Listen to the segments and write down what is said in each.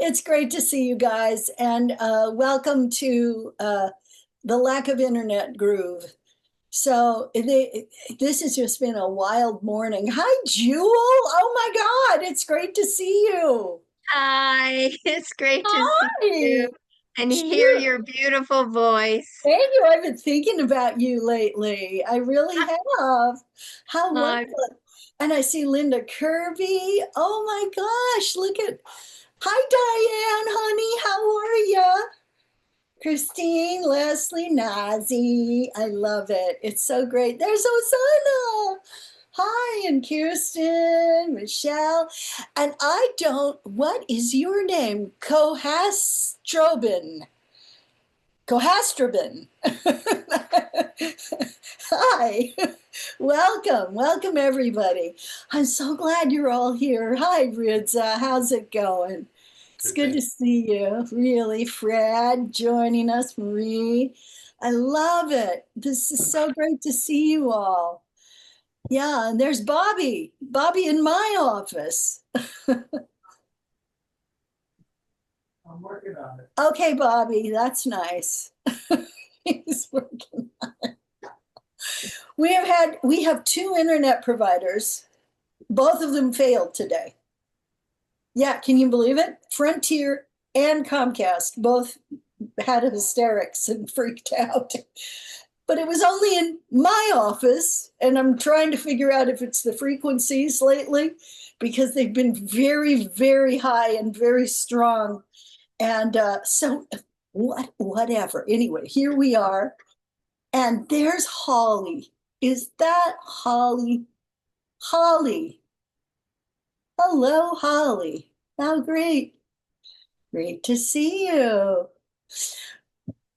It's great to see you guys, and welcome to the Lack of Internet Groove. This has just been a wild morning. Hi, Jewel. Oh my God, it's great to see you. Hi, it's great to see Hi, you and hear Jewel. your beautiful voice. Thank you. I've been thinking about you lately. I really have. How Uh, wonderful. And I see Linda Kirby. Oh my gosh, look at. Hi, Diane, honey. How are you? Christine, Leslie, Nazi. I love it. It's so great. There's Osana. Hi, and Kirsten, Michelle. And what is your name? Cohastrobin. Hi, welcome everybody. I'm so glad you're all here. Hi, Ridza, how's it going? It's good to see you. Really, Fred joining us, Marie. I love it. This is so great to see you all. Yeah, and there's Bobby in my office. I'm working on it. Okay, Bobby, that's nice. He's working. We have two internet providers. Both of them failed today. Yeah, can you believe it? Frontier and Comcast both had hysterics and freaked out. But it was only in my office, and I'm trying to figure out if it's the frequencies lately because they've been very, very high and very strong. And whatever. Anyway, here we are. And there's Holly. Is that Holly? Holly. Hello, Holly. How great. Great to see you.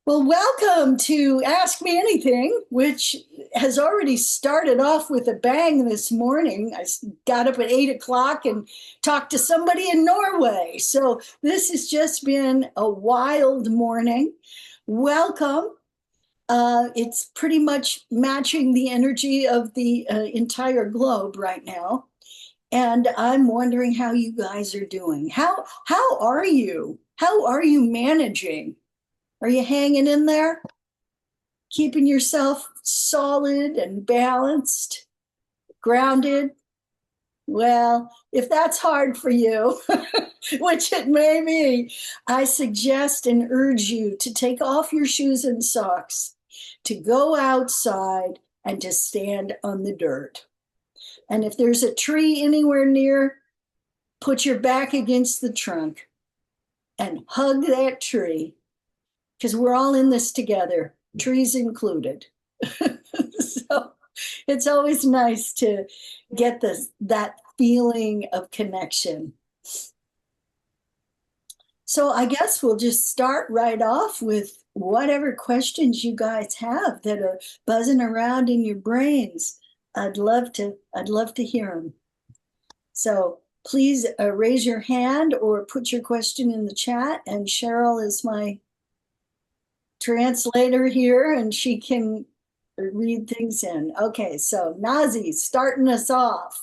Well, welcome to Ask Me Anything, which has already started off with a bang this morning. I got up at 8 o'clock and talked to somebody in Norway. So this has just been a wild morning. Welcome. It's pretty much matching the energy of the entire globe right now. And I'm wondering how you guys are doing. How are you? How are you managing? Are you hanging in there? Keeping yourself solid and balanced, grounded? Well, if that's hard for you, which it may be, I suggest and urge you to take off your shoes and socks, to go outside and to stand on the dirt. And if there's a tree anywhere near, put your back against the trunk and hug that tree, because we're all in this together, trees included. So it's always nice to get that feeling of connection. So I guess we'll just start right off with whatever questions you guys have that are buzzing around in your brains. I'd love to hear them. So please raise your hand or put your question in the chat, and Cheryl is my translator here and she can read things in. Okay, so Nazi starting us off.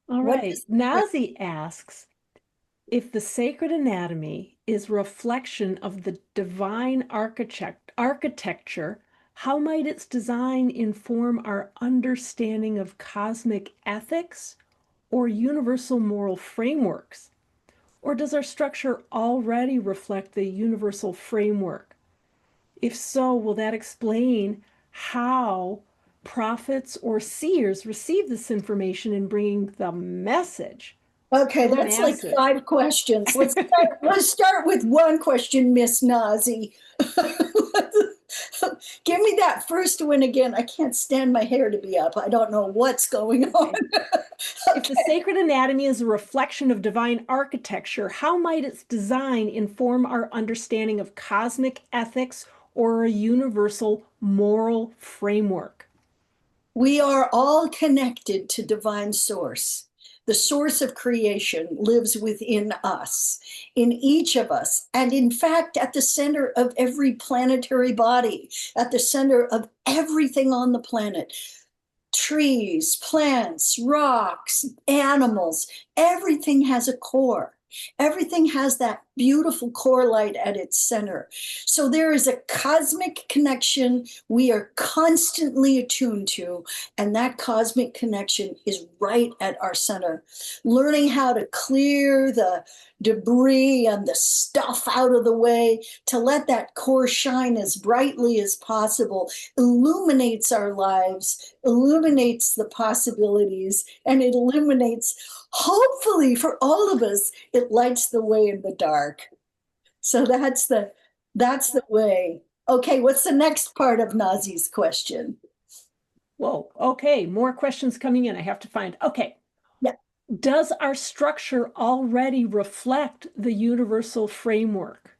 All right, Nazi asks, if the sacred anatomy is a reflection of the divine architecture, how might its design inform our understanding of cosmic ethics or universal moral frameworks? Or does our structure already reflect the universal framework? If so, will that explain how prophets or seers receive this information in bringing the message? Okay, that's massive. Like 5 questions. Let's start with one question, Miss Nazi. Give me that first one again. I can't stand my hair to be up. I don't know what's going on. If the sacred anatomy is a reflection of divine architecture, how might its design inform our understanding of cosmic ethics or a universal moral framework? We are all connected to divine source. The source of creation lives within us, in each of us, and in fact, at the center of every planetary body, at the center of everything on the planet. Trees, plants, rocks, animals, everything has a core. Everything has that beautiful core light at its center. So there is a cosmic connection we are constantly attuned to, and that cosmic connection is right at our center. Learning how to clear the debris and the stuff out of the way to let that core shine as brightly as possible illuminates our lives, illuminates the possibilities, and it illuminates, hopefully for all of us, it lights the way in the dark. So that's the way. Okay, what's the next part of Nazi's question? Whoa, okay, more questions coming in. I have to find. Okay. Yeah. Does our structure already reflect the universal framework?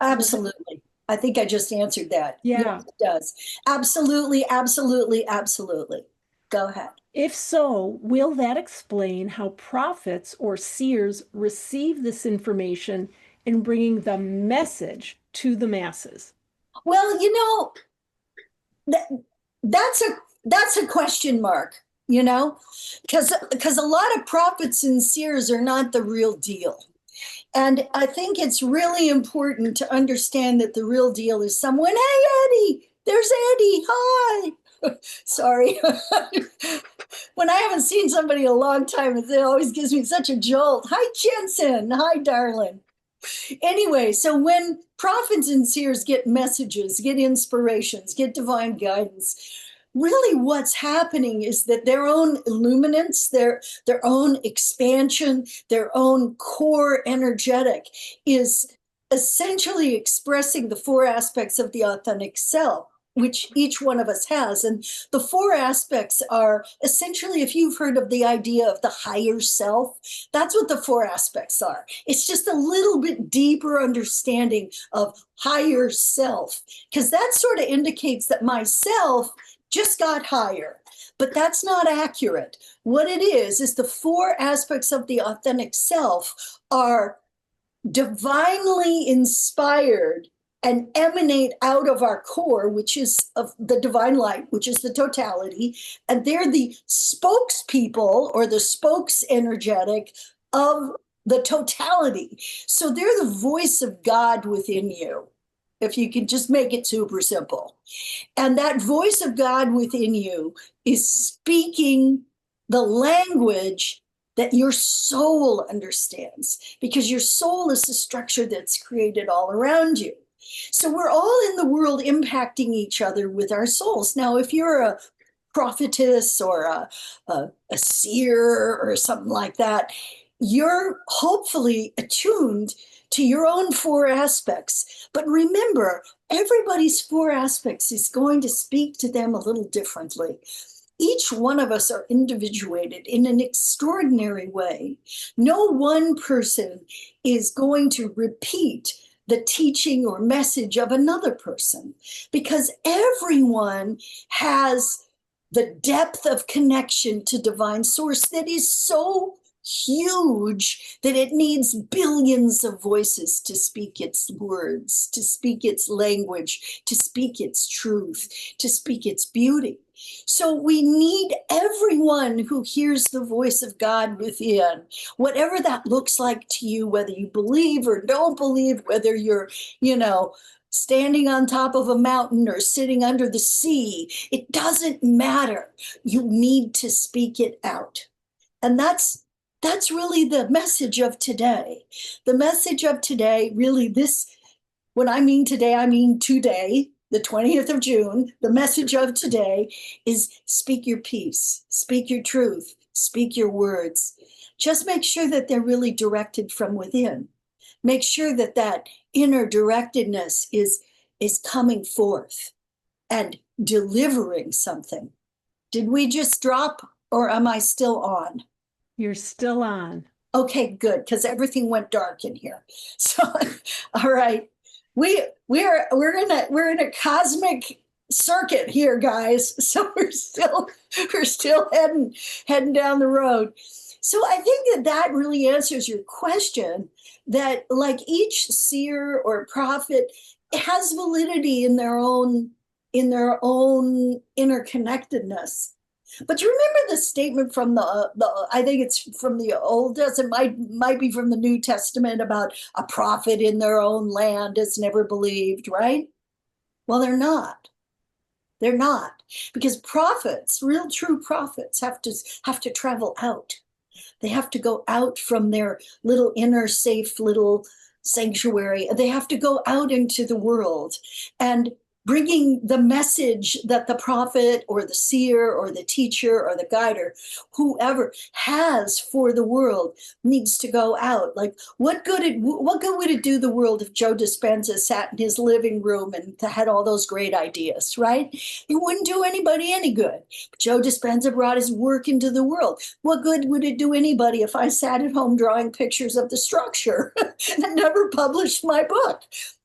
Absolutely. I think I just answered that. Yeah. Yes, it does. Absolutely, absolutely, absolutely. Go ahead. If so, will that explain how prophets or seers receive this information in bringing the message to the masses? Well, that's a question mark, because a lot of prophets and seers are not the real deal. And I think it's really important to understand that the real deal is someone, hey, Eddie, there's Eddie, hi. Sorry. When I haven't seen somebody in a long time, it always gives me such a jolt. Hi, Jensen. Hi, darling. Anyway, so when prophets and seers get messages, get inspirations, get divine guidance, really what's happening is that their own illuminance, their own expansion, their own core energetic is essentially expressing the four aspects of the authentic self, which each one of us has. And the four aspects are essentially, if you've heard of the idea of the higher self, that's what the four aspects are. It's just a little bit deeper understanding of higher self, because that sort of indicates that myself just got higher. But that's not accurate. What it is the four aspects of the authentic self are divinely inspired and emanate out of our core, which is of the divine light, which is the totality. And they're the spokespeople or the spokes energetic of the totality. So they're the voice of God within you, if you can just make it super simple. And that voice of God within you is speaking the language that your soul understands, because your soul is the structure that's created all around you. So we're all in the world impacting each other with our souls. Now, if you're a prophetess or a seer or something like that, you're hopefully attuned to your own four aspects. But remember, everybody's four aspects is going to speak to them a little differently. Each one of us are individuated in an extraordinary way. No one person is going to repeat the teaching or message of another person, because everyone has the depth of connection to divine source that is so huge that it needs billions of voices to speak its words, to speak its language, to speak its truth, to speak its beauty. So we need everyone who hears the voice of God within, whatever that looks like to you, whether you believe or don't believe, whether you're, standing on top of a mountain or sitting under the sea. It doesn't matter. You need to speak it out. And that's really the message of today. The message of today, really when I mean today, I mean today, the 20th of June. The message of today is speak your peace, speak your truth, speak your words. Just make sure that they're really directed from within. Make sure that that inner directedness is coming forth and delivering something. Did we just drop, or am I still on? You're still on. Okay, good, because everything went dark in here. So, all right, we're in a cosmic circuit here, guys. So we're still heading down the road. So I think that really answers your question. That like each seer or prophet has validity in their own interconnectedness. But you remember the statement from the I think it's from the Old Testament, might be from the New Testament, about a prophet in their own land is never believed, right? Well, they're not. They're not, because prophets, real true prophets, have to travel out. They have to go out from their little inner safe little sanctuary. They have to go out into the world, and bringing the message that the prophet or the seer or the teacher or the guider, whoever, has for the world, needs to go out. Like, what good would it do the world if Joe Dispenza sat in his living room and had all those great ideas, right? It wouldn't do anybody any good. Joe Dispenza brought his work into the world. What good would it do anybody if I sat at home drawing pictures of the structure and never published my book?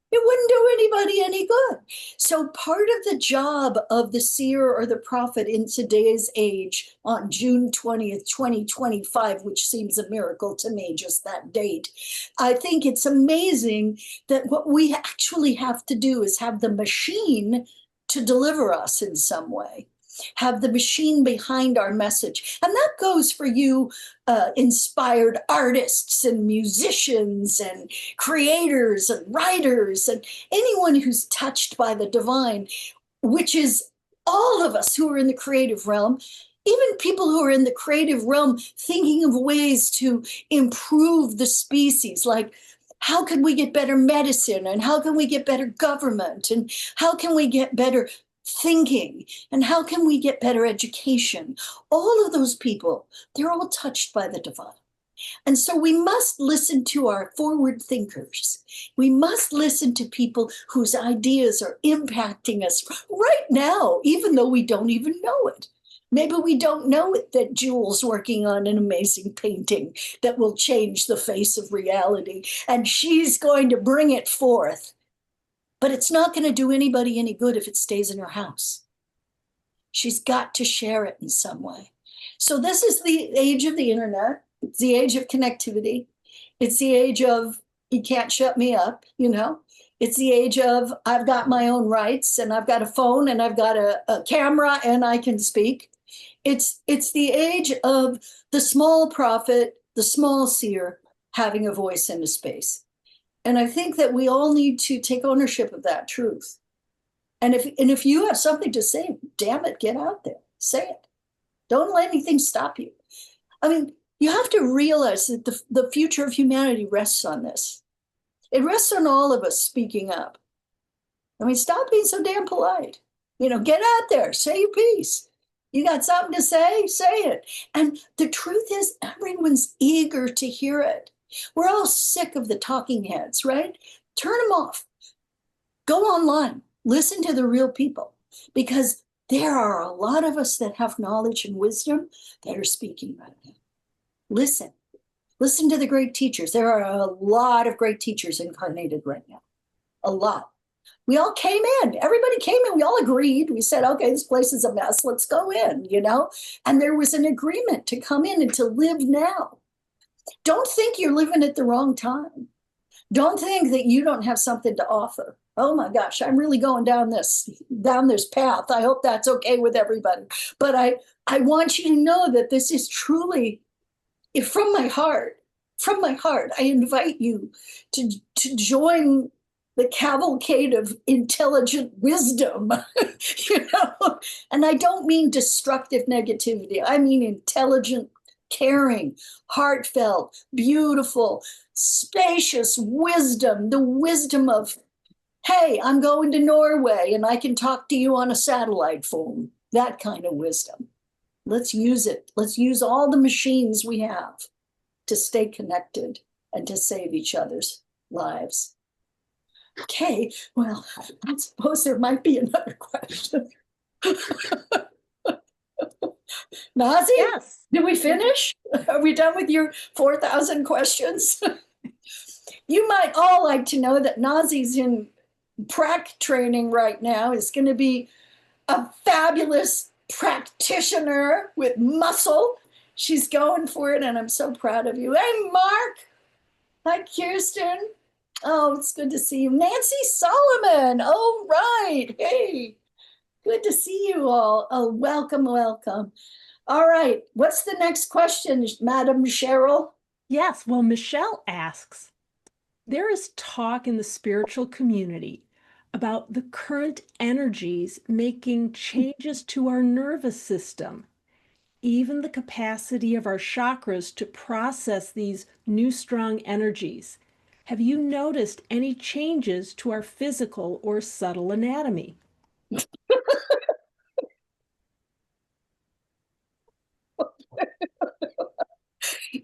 It wouldn't do anybody any good. So part of the job of the seer or the prophet in today's age, on June 20th, 2025, which seems a miracle to me, just that date, I think it's amazing that what we actually have to do is have the machine to deliver us in some way, have the machine behind our message. And that goes for you inspired artists and musicians and creators and writers and anyone who's touched by the divine, which is all of us who are in the creative realm. Even people who are in the creative realm thinking of ways to improve the species, like, how can we get better medicine, and how can we get better government, and how can we get better thinking, and how can we get better education? All of those people, they're all touched by the divine. And so we must listen to our forward thinkers. We must listen to people whose ideas are impacting us right now, even though we don't even know it. Maybe we don't know it, that Jewel's working on an amazing painting that will change the face of reality, and she's going to bring it forth. But it's not going to do anybody any good if it stays in her house. She's got to share it in some way. So this is the age of the internet. It's the age of connectivity. It's the age of, you can't shut me up, you know? It's the age of, I've got my own rights, and I've got a phone, and I've got a camera, and I can speak. It's the age of the small prophet, the small seer, having a voice in a space. And I think that we all need to take ownership of that truth. And if you have something to say, damn it, get out there, say it. Don't let anything stop you. I mean, you have to realize that the future of humanity rests on this. It rests on all of us speaking up. I mean, stop being so damn polite. You know, get out there, say your piece. You got something to say it. And the truth is, everyone's eager to hear it. We're all sick of the talking heads, right? Turn them off. Go online. Listen to the real people, because there are a lot of us that have knowledge and wisdom that are speaking right now. Listen. Listen to the great teachers. There are a lot of great teachers incarnated right now. A lot. We all came in. Everybody came in. We all agreed. We said, okay, this place is a mess. Let's go in, you know? And there was an agreement to come in and to live now. Don't think you're living at the wrong time. Don't think that you don't have something to offer. Oh my gosh, I'm really going down this path. I hope that's okay with everybody. But I want you to know that this is truly, from my heart, I invite you to join the cavalcade of intelligent wisdom, you know? And I don't mean destructive negativity. I mean intelligent, caring, heartfelt, beautiful, spacious wisdom, the wisdom of, hey, I'm going to Norway and I can talk to you on a satellite phone, that kind of wisdom. Let's use it. Let's use all the machines we have to stay connected and to save each other's lives. Okay, well, I suppose there might be another question. Nazi? Yes. Did we finish? Are we done with your 4,000 questions? You might all like to know that Nazi's in prac training right now, is going to be a fabulous practitioner with muscle. She's going for it, and I'm so proud of you. Hey, Mark. Hi, Kirsten. Oh, it's good to see you. Nancy Solomon. Oh, right. Hey, Good to see you all. Oh, welcome, welcome. All right. What's the next question, Madam Cheryl? Yes, well, Michelle asks, there is talk in the spiritual community about the current energies making changes to our nervous system, even the capacity of our chakras to process these new strong energies. Have you noticed any changes to our physical or subtle anatomy?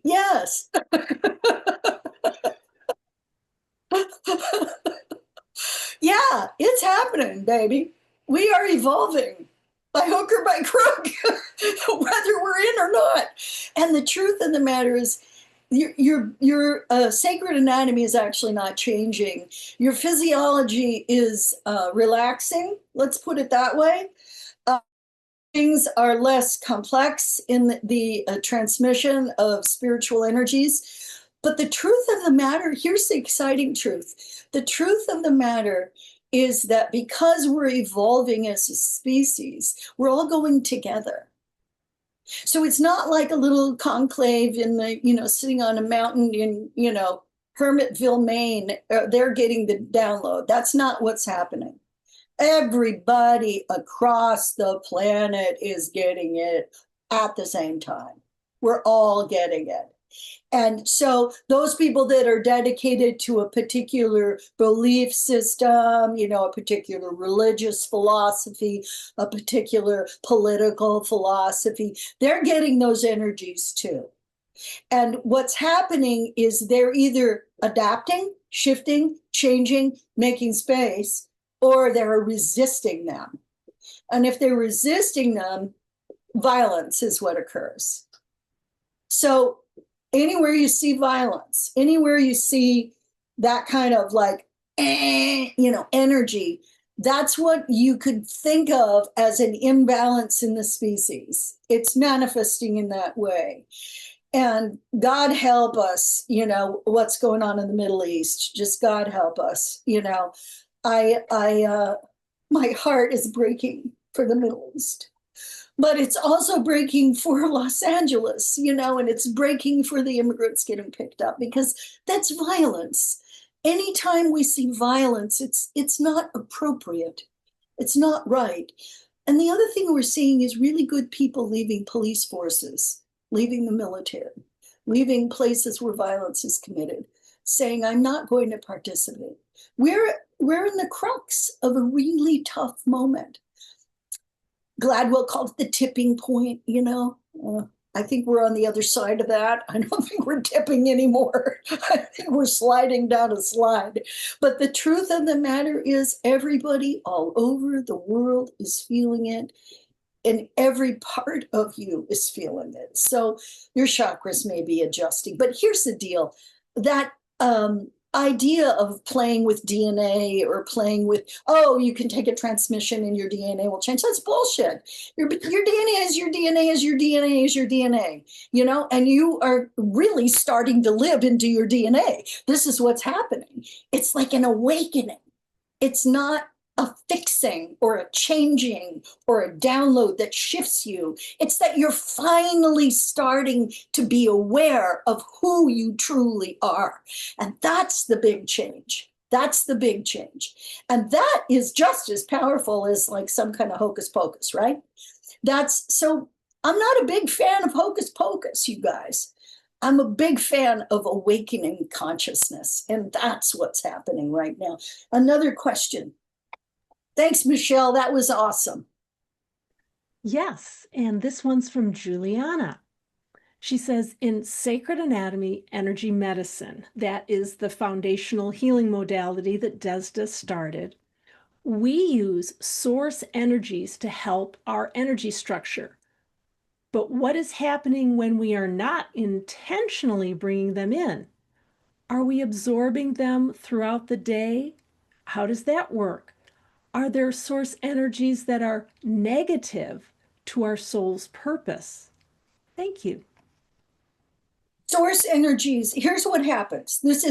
Yes. Yeah, it's happening, baby. We are evolving by hook or by crook, whether we're in or not. And the truth of the matter is, your sacred anatomy is actually not changing. Your physiology is relaxing. Let's put it that way. Things are less complex in the transmission of spiritual energies. But the truth of the matter, here's the exciting truth. The truth of the matter is that because we're evolving as a species, we're all going together. So it's not like a little conclave in the, sitting on a mountain in, Hermitville, Maine. They're getting the download. That's not what's happening. Everybody across the planet is getting it at the same time. We're all getting it. And so those people that are dedicated to a particular belief system, a particular religious philosophy, a particular political philosophy, they're getting those energies too. And what's happening is they're either adapting, shifting, changing, making space, or they're resisting them. And if they're resisting them, violence is what occurs. So anywhere you see violence, anywhere you see that kind of like, energy, that's what you could think of as an imbalance in the species. It's manifesting in that way. And God help us, what's going on in the Middle East. Just God help us, my heart is breaking for the Middle East, but it's also breaking for Los Angeles, and it's breaking for the immigrants getting picked up because that's violence. Anytime we see violence, it's not appropriate. It's not right. And the other thing we're seeing is really good people leaving police forces, leaving the military, leaving places where violence is committed, saying, I'm not going to participate. We're in the crux of a really tough moment. Gladwell called it the tipping point, I think we're on the other side of that. I don't think we're tipping anymore. I think we're sliding down a slide. But the truth of the matter is everybody all over the world is feeling it. And every part of you is feeling it. So your chakras may be adjusting. But here's the deal. That idea of playing with DNA or playing with, you can take a transmission and your DNA will change. That's bullshit. Your DNA is your DNA is your DNA is your DNA, and you are really starting to live into your DNA. This is what's happening. It's like an awakening. It's not a fixing or a changing or a download that shifts you. It's that you're finally starting to be aware of who you truly are. And that's the big change. That's the big change. And that is just as powerful as like some kind of hocus pocus, right? So I'm not a big fan of hocus pocus, you guys. I'm a big fan of awakening consciousness. And that's what's happening right now. Another question. Thanks, Michelle. That was awesome. Yes, and this one's from Juliana. She says, in sacred anatomy, energy medicine, that is the foundational healing modality that Desda started, we use source energies to help our energy structure. But what is happening when we are not intentionally bringing them in? Are we absorbing them throughout the day? How does that work? Are there source energies that are negative to our soul's purpose? Thank you. Source energies. Here's what happens. This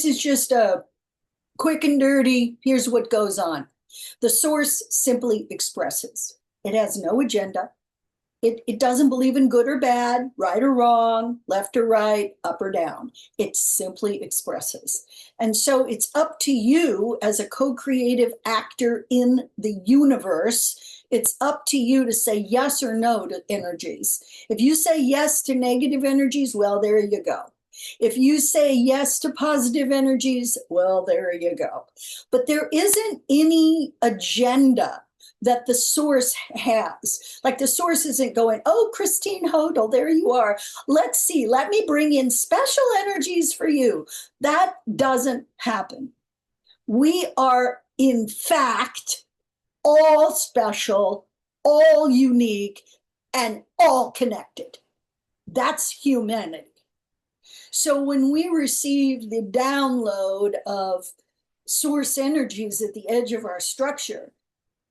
is just a quick and dirty. Here's what goes on. The source simply expresses. It has no agenda. It doesn't believe in good or bad, right or wrong, left or right, up or down. It simply expresses. And so it's up to you as a co-creative actor in the universe. It's up to you to say yes or no to energies. If you say yes to negative energies, well, there you go. If you say yes to positive energies, well, there you go. But there isn't any agenda that the source has. Like the source isn't going, oh, Christine Hodel, there you are. Let's see, let me bring in special energies for you. That doesn't happen. We are, in fact, all special, all unique, and all connected. That's humanity. So when we receive the download of source energies at the edge of our structure,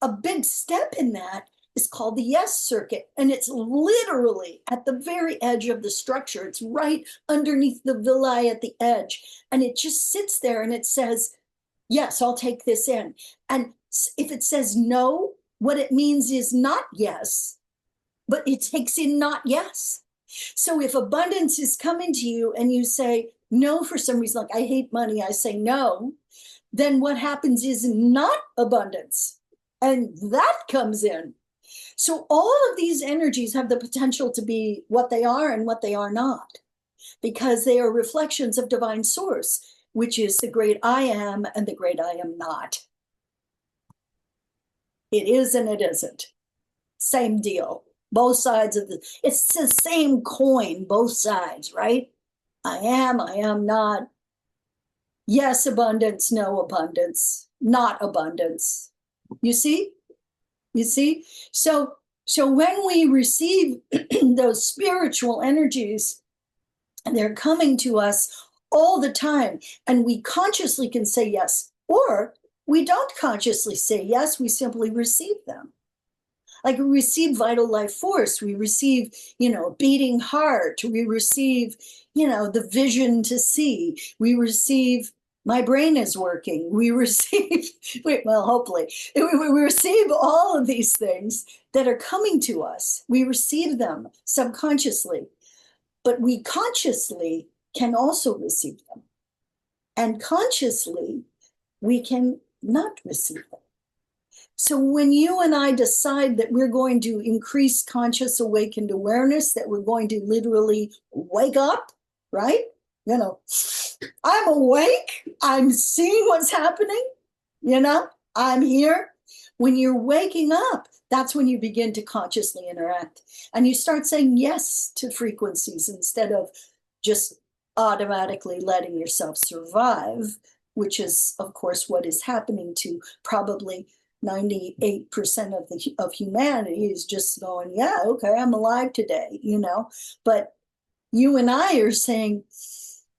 a big step in that is called the yes circuit. And it's literally at the very edge of the structure. It's right underneath the villi at the edge. And it just sits there and it says, yes, I'll take this in. And if it says no, what it means is not yes, but it takes in not yes. So if abundance is coming to you and you say no for some reason, like I hate money, I say no, then what happens is not abundance. And that comes in. So all of these energies have the potential to be what they are and what they are not, because they are reflections of divine source, which is the great I am and the great I am not. It is and it isn't. Same deal. Both sides of it's the same coin, both sides, right? I am not. Yes, abundance, no abundance, not abundance. You see? You see? So when we receive those spiritual energies, and they're coming to us all the time, and we consciously can say yes, or we don't consciously say yes, we simply receive them. Like we receive vital life force, we receive, beating heart, we receive, the vision to see, we receive, my brain is working, we receive, hopefully, we receive all of these things that are coming to us. We receive them subconsciously, but we consciously can also receive them. And consciously, we can not receive them. So when you and I decide that we're going to increase conscious awakened awareness, that we're going to literally wake up, right? I'm awake, I'm seeing what's happening, I'm here. When you're waking up, that's when you begin to consciously interact. And you start saying yes to frequencies instead of just automatically letting yourself survive, which is, of course, what is happening to probably 98% of humanity is just going, yeah, okay, I'm alive today, But you and I are saying,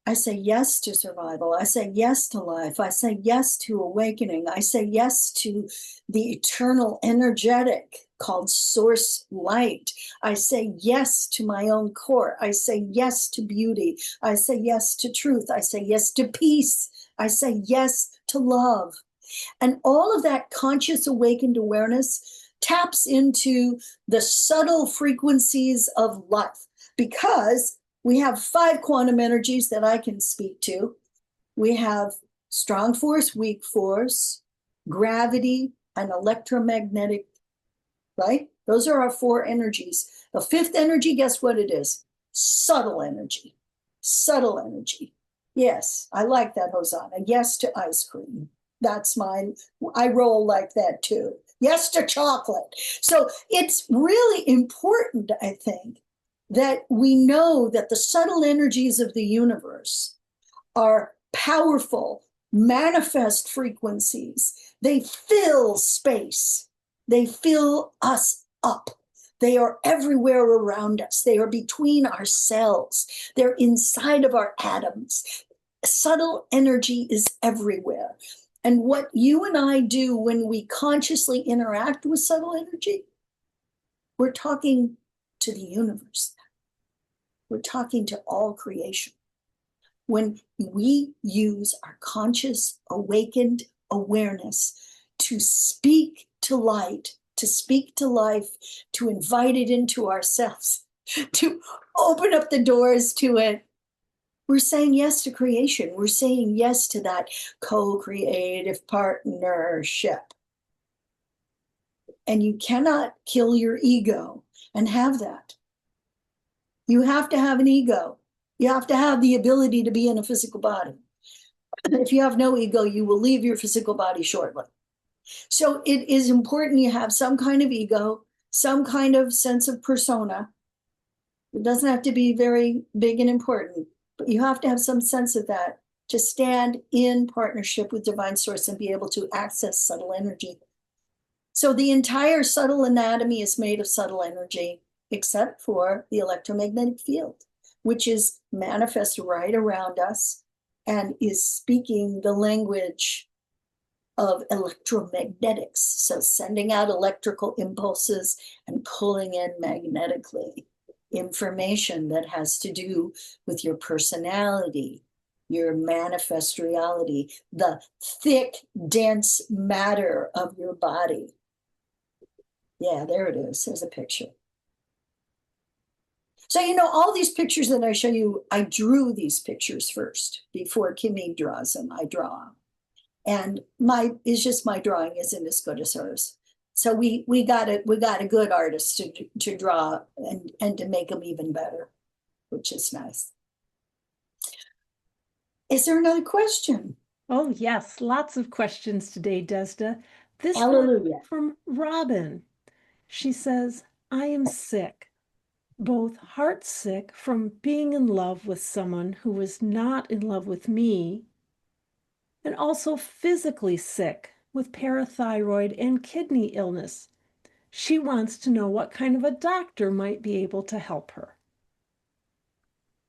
I say yes to survival. I say yes to life. I say yes to awakening. I say yes to the eternal energetic called source light. I say yes to my own core. I say yes to beauty. I say yes to truth. I say yes to peace. I say yes to love. And all of that conscious awakened awareness taps into the subtle frequencies of life, because we have 5 quantum energies that I can speak to. We have strong force, weak force, gravity, and electromagnetic, right? Those are our 4 energies. The 5th energy, guess what it is? Subtle energy. Subtle energy. Yes, I like that, Hosanna. Yes to ice cream. That's mine. I roll like that too. Yes to chocolate. So it's really important, I think, that we know that the subtle energies of the universe are powerful, manifest frequencies. They fill space. They fill us up. They are everywhere around us. They are between our cells. They're inside of our atoms. Subtle energy is everywhere. And what you and I do when we consciously interact with subtle energy, we're talking to the universe. We're talking to all creation. When we use our conscious, awakened awareness to speak to light, to speak to life, to invite it into ourselves, to open up the doors to it. We're saying yes to creation. We're saying yes to that co-creative partnership. And you cannot kill your ego and have that. You have to have an ego. You have to have the ability to be in a physical body. If you have no ego, you will leave your physical body shortly. So it is important you have some kind of ego, some kind of sense of persona. It doesn't have to be very big and important, but you have to have some sense of that to stand in partnership with divine source and be able to access subtle energy. So the entire subtle anatomy is made of subtle energy, except for the electromagnetic field, which is manifest right around us and is speaking the language of electromagnetics. So sending out electrical impulses and pulling in magnetically information that has to do with your personality, your manifest reality, the thick, dense matter of your body. Yeah, there it is. There's a picture. So, all these pictures that I show you, I drew these pictures first before Kimmy draws them. I draw. And my drawing isn't as good as hers. So we got a good artist to draw and to make them even better, which is nice. Is there another question? Oh, yes, lots of questions today, Desda. This Hallelujah. one from Robin. She says, I am sick, both heart sick from being in love with someone who was not in love with me, and also physically sick with parathyroid and kidney illness. She wants to know what kind of a doctor might be able to help her.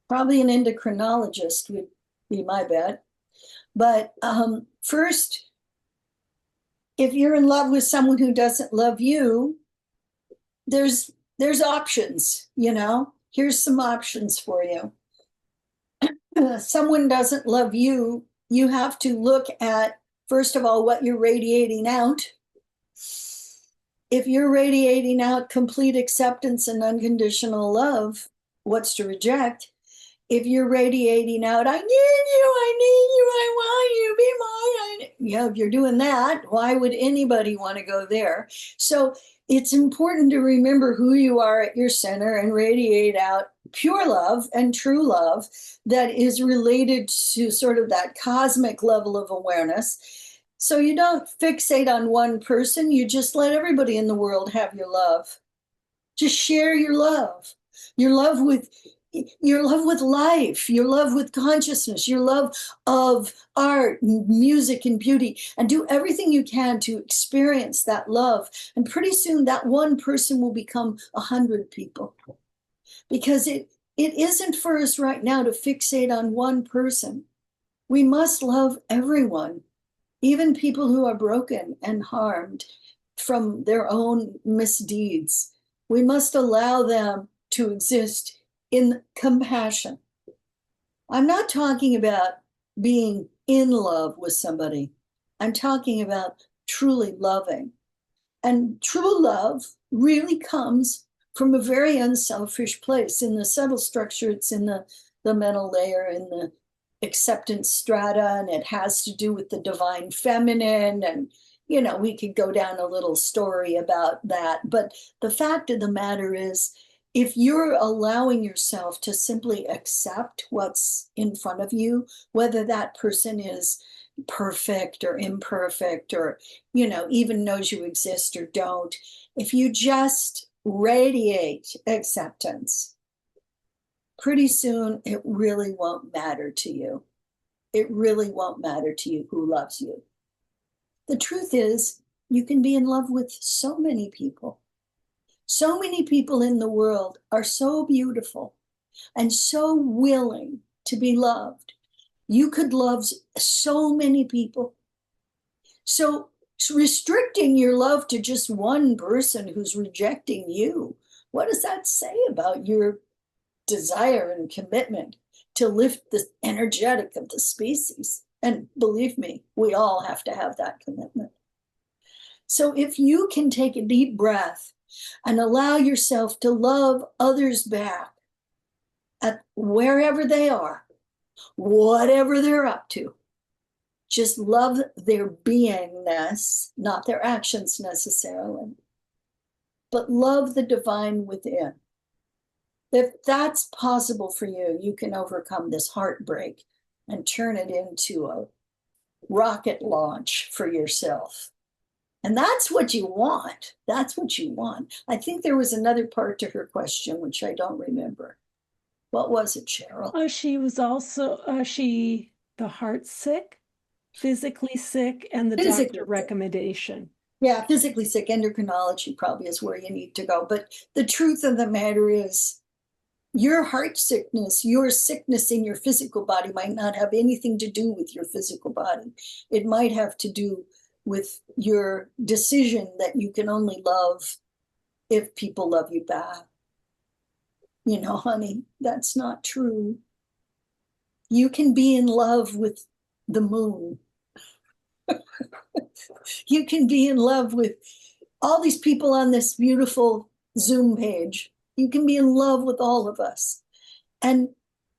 Probably an endocrinologist would be my bet. But first, if you're in love with someone who doesn't love you, there's options, Here's some options for you. Someone doesn't love you, you have to look at, first of all, what you're radiating out. If you're radiating out complete acceptance and unconditional love, what's to reject? If you're radiating out, I need you, I want you, be mine. If you're doing that, why would anybody want to go there? So it's important to remember who you are at your center and radiate out pure love and true love that is related to sort of that cosmic level of awareness. So you don't fixate on one person, you just let everybody in the world have your love. Just share your love with life, your love with consciousness, your love of art, music, and beauty, and do everything you can to experience that love. And pretty soon that one person will become 100 people, because it isn't for us right now to fixate on one person. We must love everyone, even people who are broken and harmed from their own misdeeds. We must allow them to exist in compassion. I'm not talking about being in love with somebody. I'm talking about truly loving. And true love really comes from a very unselfish place. In the subtle structure, it's in the mental layer, in the acceptance strata, and it has to do with the divine feminine. And, we could go down a little story about that. But the fact of the matter is, if you're allowing yourself to simply accept what's in front of you, whether that person is perfect or imperfect or, even knows you exist or don't, if you just radiate acceptance, pretty soon it really won't matter to you. It really won't matter to you who loves you. The truth is, you can be in love with so many people. So many people in the world are so beautiful and so willing to be loved. You could love so many people. So restricting your love to just one person who's rejecting you, what does that say about your desire and commitment to lift the energetic of the species? And believe me, we all have to have that commitment. So if you can take a deep breath and allow yourself to love others back at wherever they are, whatever they're up to, just love their beingness, not their actions necessarily, but love the divine within. If that's possible for you, you can overcome this heartbreak and turn it into a rocket launch for yourself. And that's what you want. That's what you want. I think there was another part to her question, which I don't remember. What was it, Cheryl? She was also, the heart sick, physically sick, and the Physically doctor sick. recommendation. Yeah, physically sick. Endocrinology probably is where you need to go. But the truth of the matter is, your heart sickness, your sickness in your physical body might not have anything to do with your physical body. It might have to do with your decision that you can only love if people love you back. You know, honey, that's not true. You can be in love with the moon. You can be in love with all these people on this beautiful Zoom page. You can be in love with all of us. And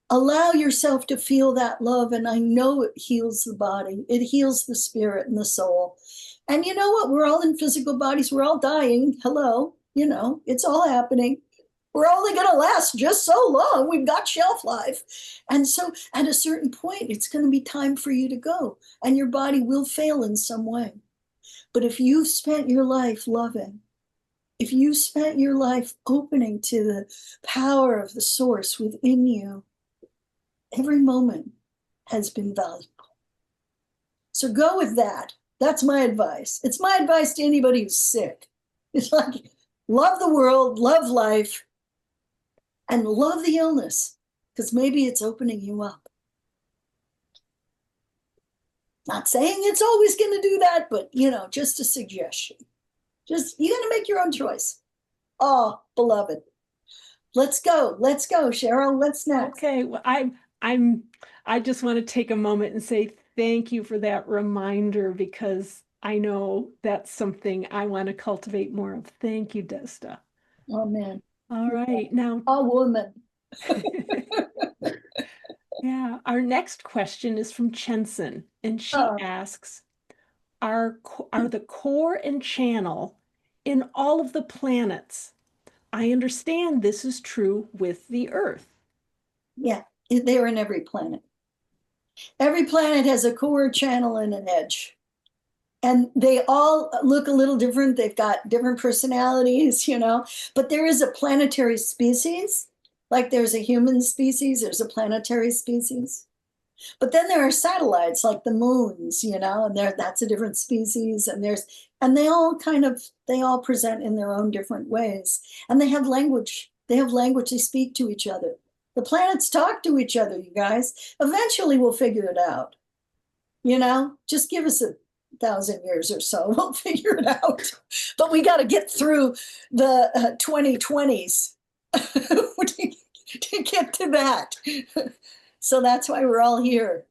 allow yourself to feel that love. And I know it heals the body, it heals the spirit and the soul. And you know what? We're all in physical bodies, we're all dying. Hello, you know, it's all happening. We're only going to last just so long. We've got shelf life. And so at a certain point, it's going to be time for you to go, and your body will fail in some way. But if you've spent your life loving, if you spent your life opening to the power of the source within you, every moment has been valuable. So go with that. That's my advice. It's my advice to anybody who's sick. It's like, love the world, love life, and love the illness, because maybe it's opening you up. Not saying it's always going to do that, but, you know, just a suggestion. Just, you got to make your own choice. Oh, beloved. Let's go, Cheryl. What's next? Okay, well, I just want to take a moment and say thank you for that reminder, because I know that's something I want to cultivate more of. Thank you, Desda. Oh, man. All right, now. A woman. Yeah, our next question is from Chenson, and she asks, are the core and channel in all of the planets? I understand this is true with the Earth. Yeah, they're in every planet. Every planet has a core, channel, and an edge. And they all look a little different. They've got different personalities, you know, but there is a planetary species. Like there's a human species, there's a planetary species. But then there are satellites like the moons, you know, and that's a different species. And they all present in their own different ways. And they have language. They speak to each other. The planets talk to each other, you guys. Eventually we'll figure it out. You know, just give us 1,000 years or so, we'll figure it out. But we got to get through the 2020s to get to that. So that's why we're all here,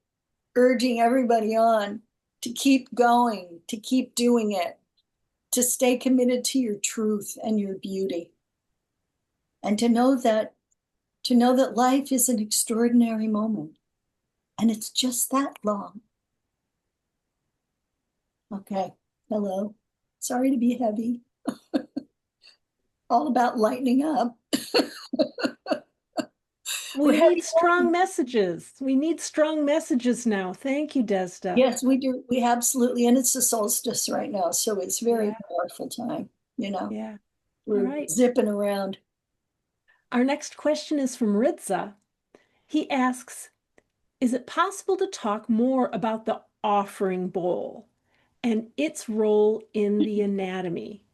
urging everybody on to keep going, to keep doing it, to stay committed to your truth and your beauty, and to know that life is an extraordinary moment, and it's just that long. Okay, hello. Sorry to be heavy. All about lightening up. We need strong messages. We need strong messages now. Thank you, Desda. Yes, we do. We absolutely, and it's the solstice right now, so it's very powerful time, you know. Yeah. We're zipping around. Our next question is from Ritza. He asks, is it possible to talk more about the offering bowl and its role in the anatomy?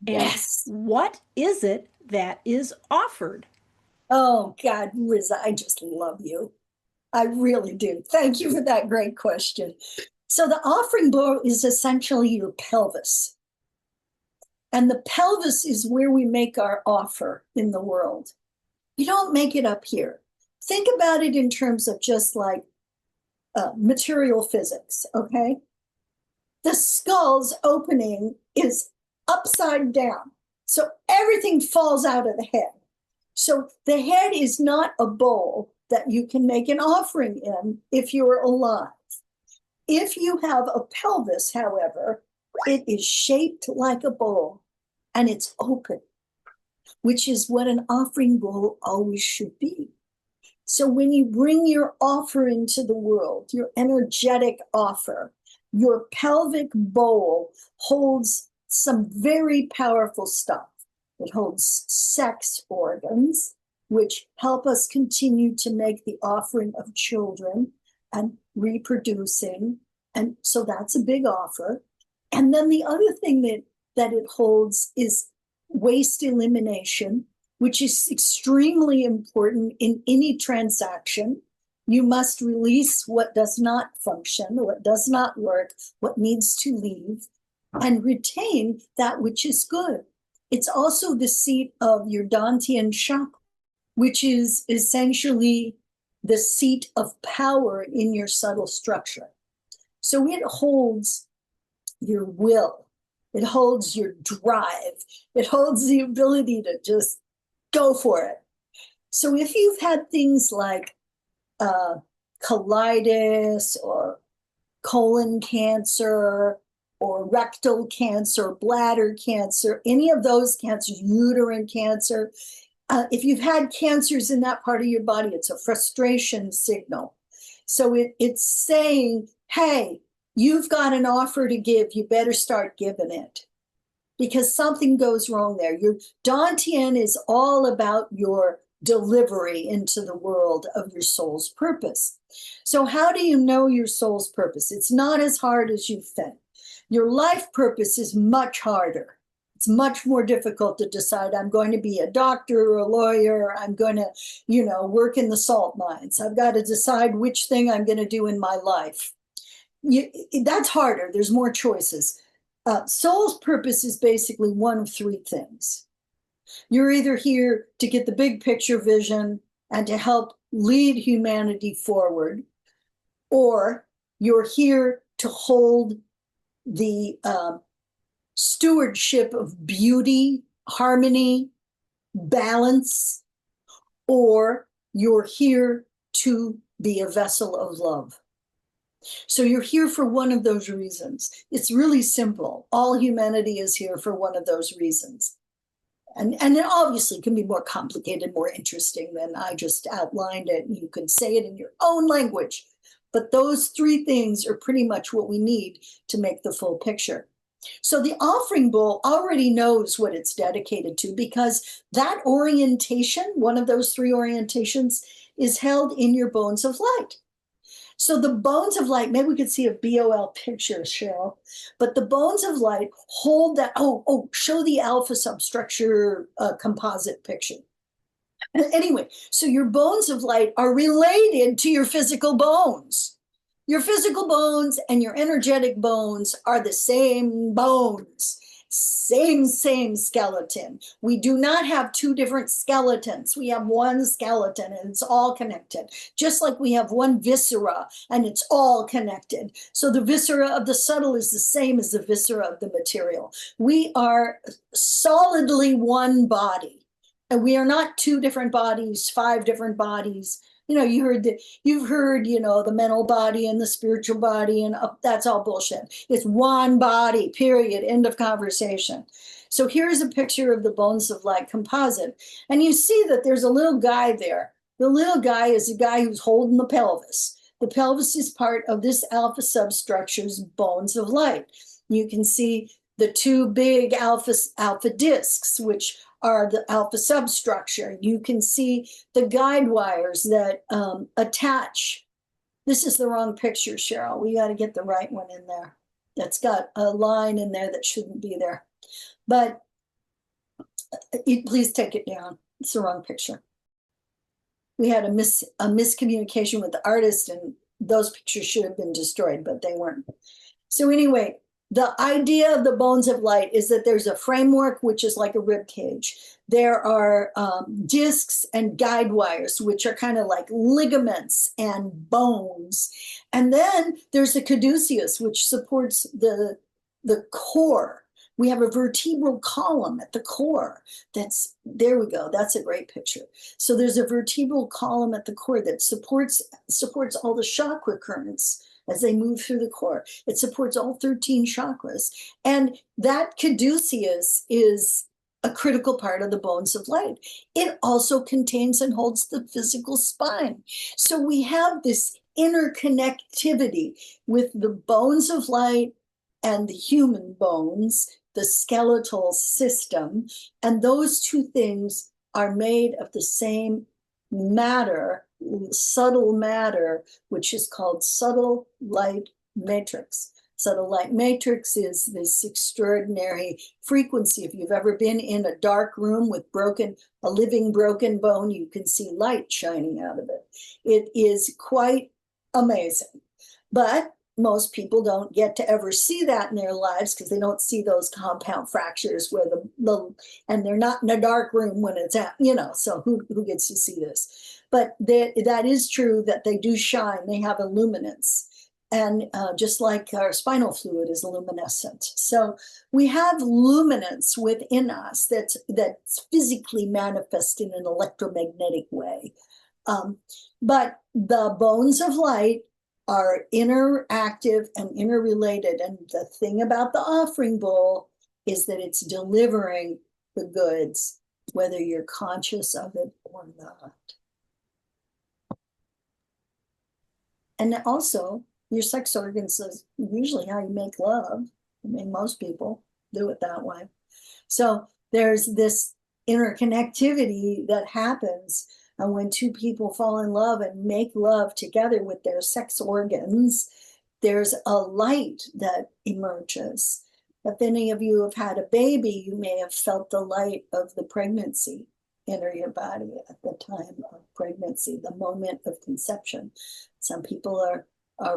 Yes. And what is it that is offered? Oh, God, Ritza, I just love you. I really do. Thank you for that great question. So the offering bowl is essentially your pelvis. And the pelvis is where we make our offer in the world. We don't make it up here. Think about it in terms of just like material physics, okay? the skull's opening is upside down. So everything falls out of the head. So the head is not a bowl that you can make an offering in if you're alive. If you have a pelvis, however, it is shaped like a bowl and it's open, which is what an offering bowl always should be. So when you bring your offer into the world, your energetic offer, your pelvic bowl holds some very powerful stuff. It holds sex organs, which help us continue to make the offering of children and reproducing. And so that's a big offer. And then the other thing that it holds is waste elimination, which is extremely important in any transaction. You must release what does not function, what does not work, what needs to leave, and retain that which is good. It's also the seat of your Dantian chakra, which is essentially the seat of power in your subtle structure. So it holds your will. It holds your drive. It holds the ability to just go for it. So if you've had things like colitis or colon cancer or rectal cancer, bladder cancer, any of those cancers, uterine cancer, if you've had cancers in that part of your body, it's a frustration signal. So it's saying, hey, you've got an offer to give, you better start giving it. Because something goes wrong there. Your Dantian is all about your delivery into the world of your soul's purpose. So how do you know your soul's purpose? It's not as hard as you think. Your life purpose is much harder. It's much more difficult to decide, I'm going to be a doctor or a lawyer, I'm going to, work in the salt mines. I've got to decide which thing I'm going to do in my life. That's harder. There's more choices. Soul's purpose is basically one of three things. You're either here to get the big picture vision and to help lead humanity forward, or you're here to hold the stewardship of beauty, harmony, balance, or you're here to be a vessel of love. So you're here for one of those reasons. It's really simple. All humanity is here for one of those reasons. And it obviously can be more complicated, more interesting than I just outlined it. You can say it in your own language. But those three things are pretty much what we need to make the full picture. So the offering bowl already knows what it's dedicated to, because that orientation, one of those three orientations, is held in your bones of light. So the bones of light, maybe we could see a BOL picture, Cheryl, but the bones of light hold that, show the alpha substructure composite picture. Anyway, so your bones of light are related to your physical bones. Your physical bones and your energetic bones are the same bones. Same skeleton. We do not have two different skeletons. We have one skeleton and it's all connected. Just like we have one viscera and it's all connected. So the viscera of the subtle is the same as the viscera of the material. We are solidly one body. And we are not two different bodies, five different bodies. You've heard, the mental body and the spiritual body, and that's all bullshit. It's one body, period, end of conversation. So here's a picture of the bones of light composite. And you see that there's a little guy there. The little guy is a guy who's holding the pelvis. The pelvis is part of this alpha substructure's bones of light. You can see the two big alpha discs, which are the alpha substructure. You can see the guide wires that attach. This is the wrong picture, Cheryl. We got to get the right one in there. That's got a line in there that shouldn't be there. But please take it down. It's the wrong picture. We had a miscommunication with the artist, and those pictures should have been destroyed, but they weren't. So anyway, the idea of the bones of light is that there's a framework, which is like a rib cage. There are discs and guide wires, which are kind of like ligaments and bones. And then there's the caduceus, which supports the core. We have a vertebral column at the core. There we go. That's a great picture. So there's a vertebral column at the core that supports all the chakra currents as they move through the core. It supports all 13 chakras. And that caduceus is a critical part of the bones of light. It also contains and holds the physical spine. So we have this interconnectivity with the bones of light and the human bones, the skeletal system. And those two things are made of the same matter, subtle matter, which is called subtle light matrix. Subtle light matrix is this extraordinary frequency. If you've ever been in a dark room with a living broken bone, you can see light shining out of it. It is quite amazing. But most people don't get to ever see that in their lives because they don't see those compound fractures where and they're not in a dark room when it's out, so who gets to see this? But that is true that they do shine. They have a luminance. And just like our spinal fluid is luminescent. So we have luminance within us that's physically manifest in an electromagnetic way. But the bones of light are interactive and interrelated. And the thing about the offering bowl is that it's delivering the goods, whether you're conscious of it or not. And also, your sex organs is usually how you make love. I mean, most people do it that way. So there's this interconnectivity that happens when two people fall in love and make love together with their sex organs. There's a light that emerges. If any of you have had a baby, you may have felt the light of the pregnancy enter your body at the time of pregnancy, the moment of conception. Some people are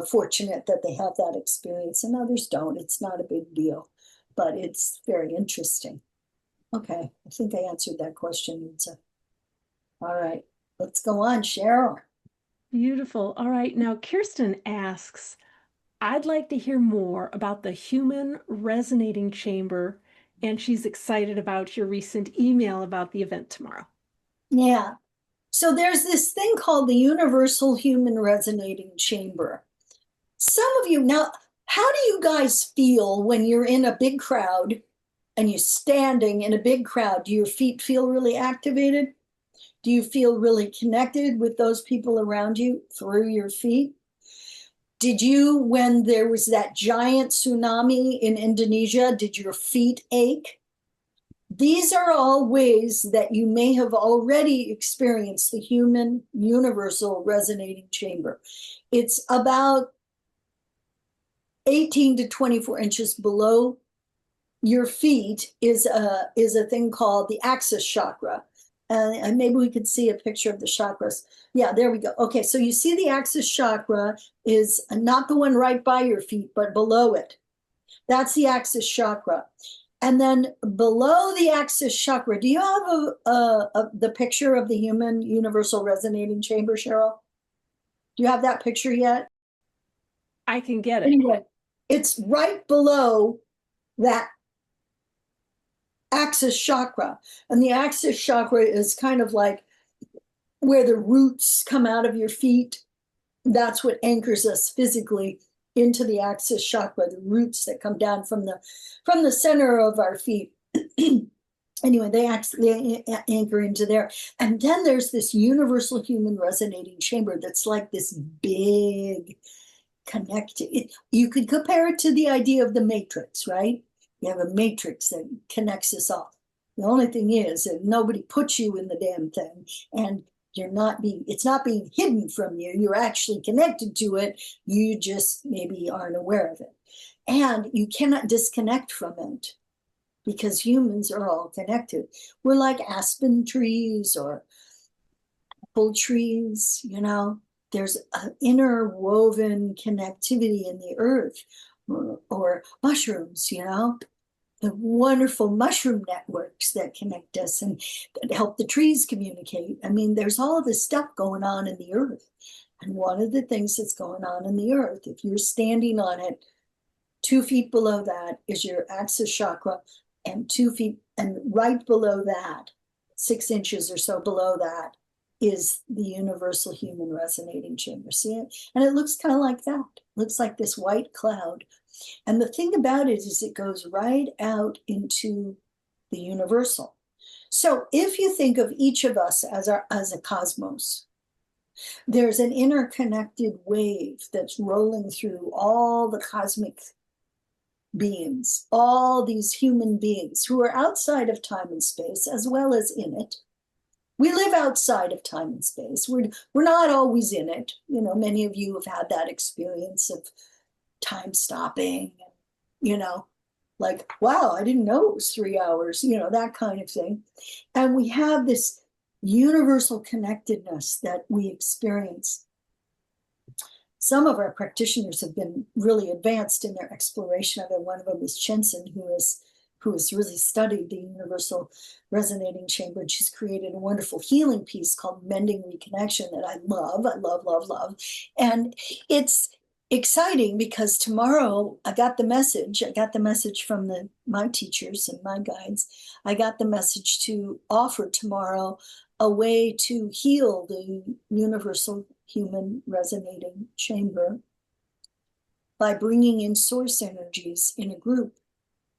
fortunate that they have that experience and others don't. It's not a big deal, but it's very interesting. Okay, I think I answered that question, Lisa. All right, let's go on, Cheryl. Beautiful. All right, now Kirsten asks, I'd like to hear more about the human resonating chamber, and she's excited about your recent email about the event tomorrow. Yeah, so there's this thing called the Universal Human Resonating Chamber. Some of you, now, how do you guys feel when you're in a big crowd and you're standing in a big crowd? Do your feet feel really activated? Do you feel really connected with those people around you through your feet? Did you, when there was that giant tsunami in Indonesia, did your feet ache? These are all ways that you may have already experienced the human universal resonating chamber. It's about 18 to 24 inches below your feet is a thing called the axis chakra. And maybe we could see a picture of the chakras. Yeah, there we go. Okay, so you see the axis chakra is not the one right by your feet, but below it. That's the axis chakra. And then below the axis chakra, do you have the picture of the human universal resonating chamber, Cheryl? Do you have that picture yet? I can get it. Anyway, it's right below that axis chakra. And the axis chakra is kind of like where the roots come out of your feet. That's what anchors us physically into the axis chakra, the roots that come down from the center of our feet. Anyway, they actually anchor into there. And then there's this universal human resonating chamber that's like this big connected. You could compare it to the idea of the matrix, right? You have a matrix that connects us all. The only thing is that nobody puts you in the damn thing, and it's not being hidden from you. You're actually connected to it. You just maybe aren't aware of it. And you cannot disconnect from it because humans are all connected. We're like aspen trees or apple trees, There's an interwoven connectivity in the earth or mushrooms, you know, the wonderful mushroom networks that connect us and that help the trees communicate. I mean, there's all this stuff going on in the earth. And one of the things that's going on in the earth, if you're standing on it, 2 feet below that is your axis chakra, and 2 feet, and right below that, 6 inches or so below that, is the universal human resonating chamber. See it? And it looks kind of like that. It looks like this white cloud. And the thing about it is it goes right out into the universal. So if you think of each of us as a cosmos, there's an interconnected wave that's rolling through all the cosmic beings, all these human beings who are outside of time and space as well as in it. We live outside of time and space. We're not always in it. You know, many of you have had that experience of time stopping, you know, like, wow, I didn't know it was 3 hours, you know, that kind of thing. And we have this universal connectedness that we experience. Some of our practitioners have been really advanced in their exploration of it. One of them is Chenson, who has really studied the universal resonating chamber. And she's created a wonderful healing piece called Mending Reconnection that I love, love. And it's exciting because tomorrow I got the message from my teachers and my guides. I got the message to offer tomorrow a way to heal the universal human resonating chamber by bringing in source energies in a group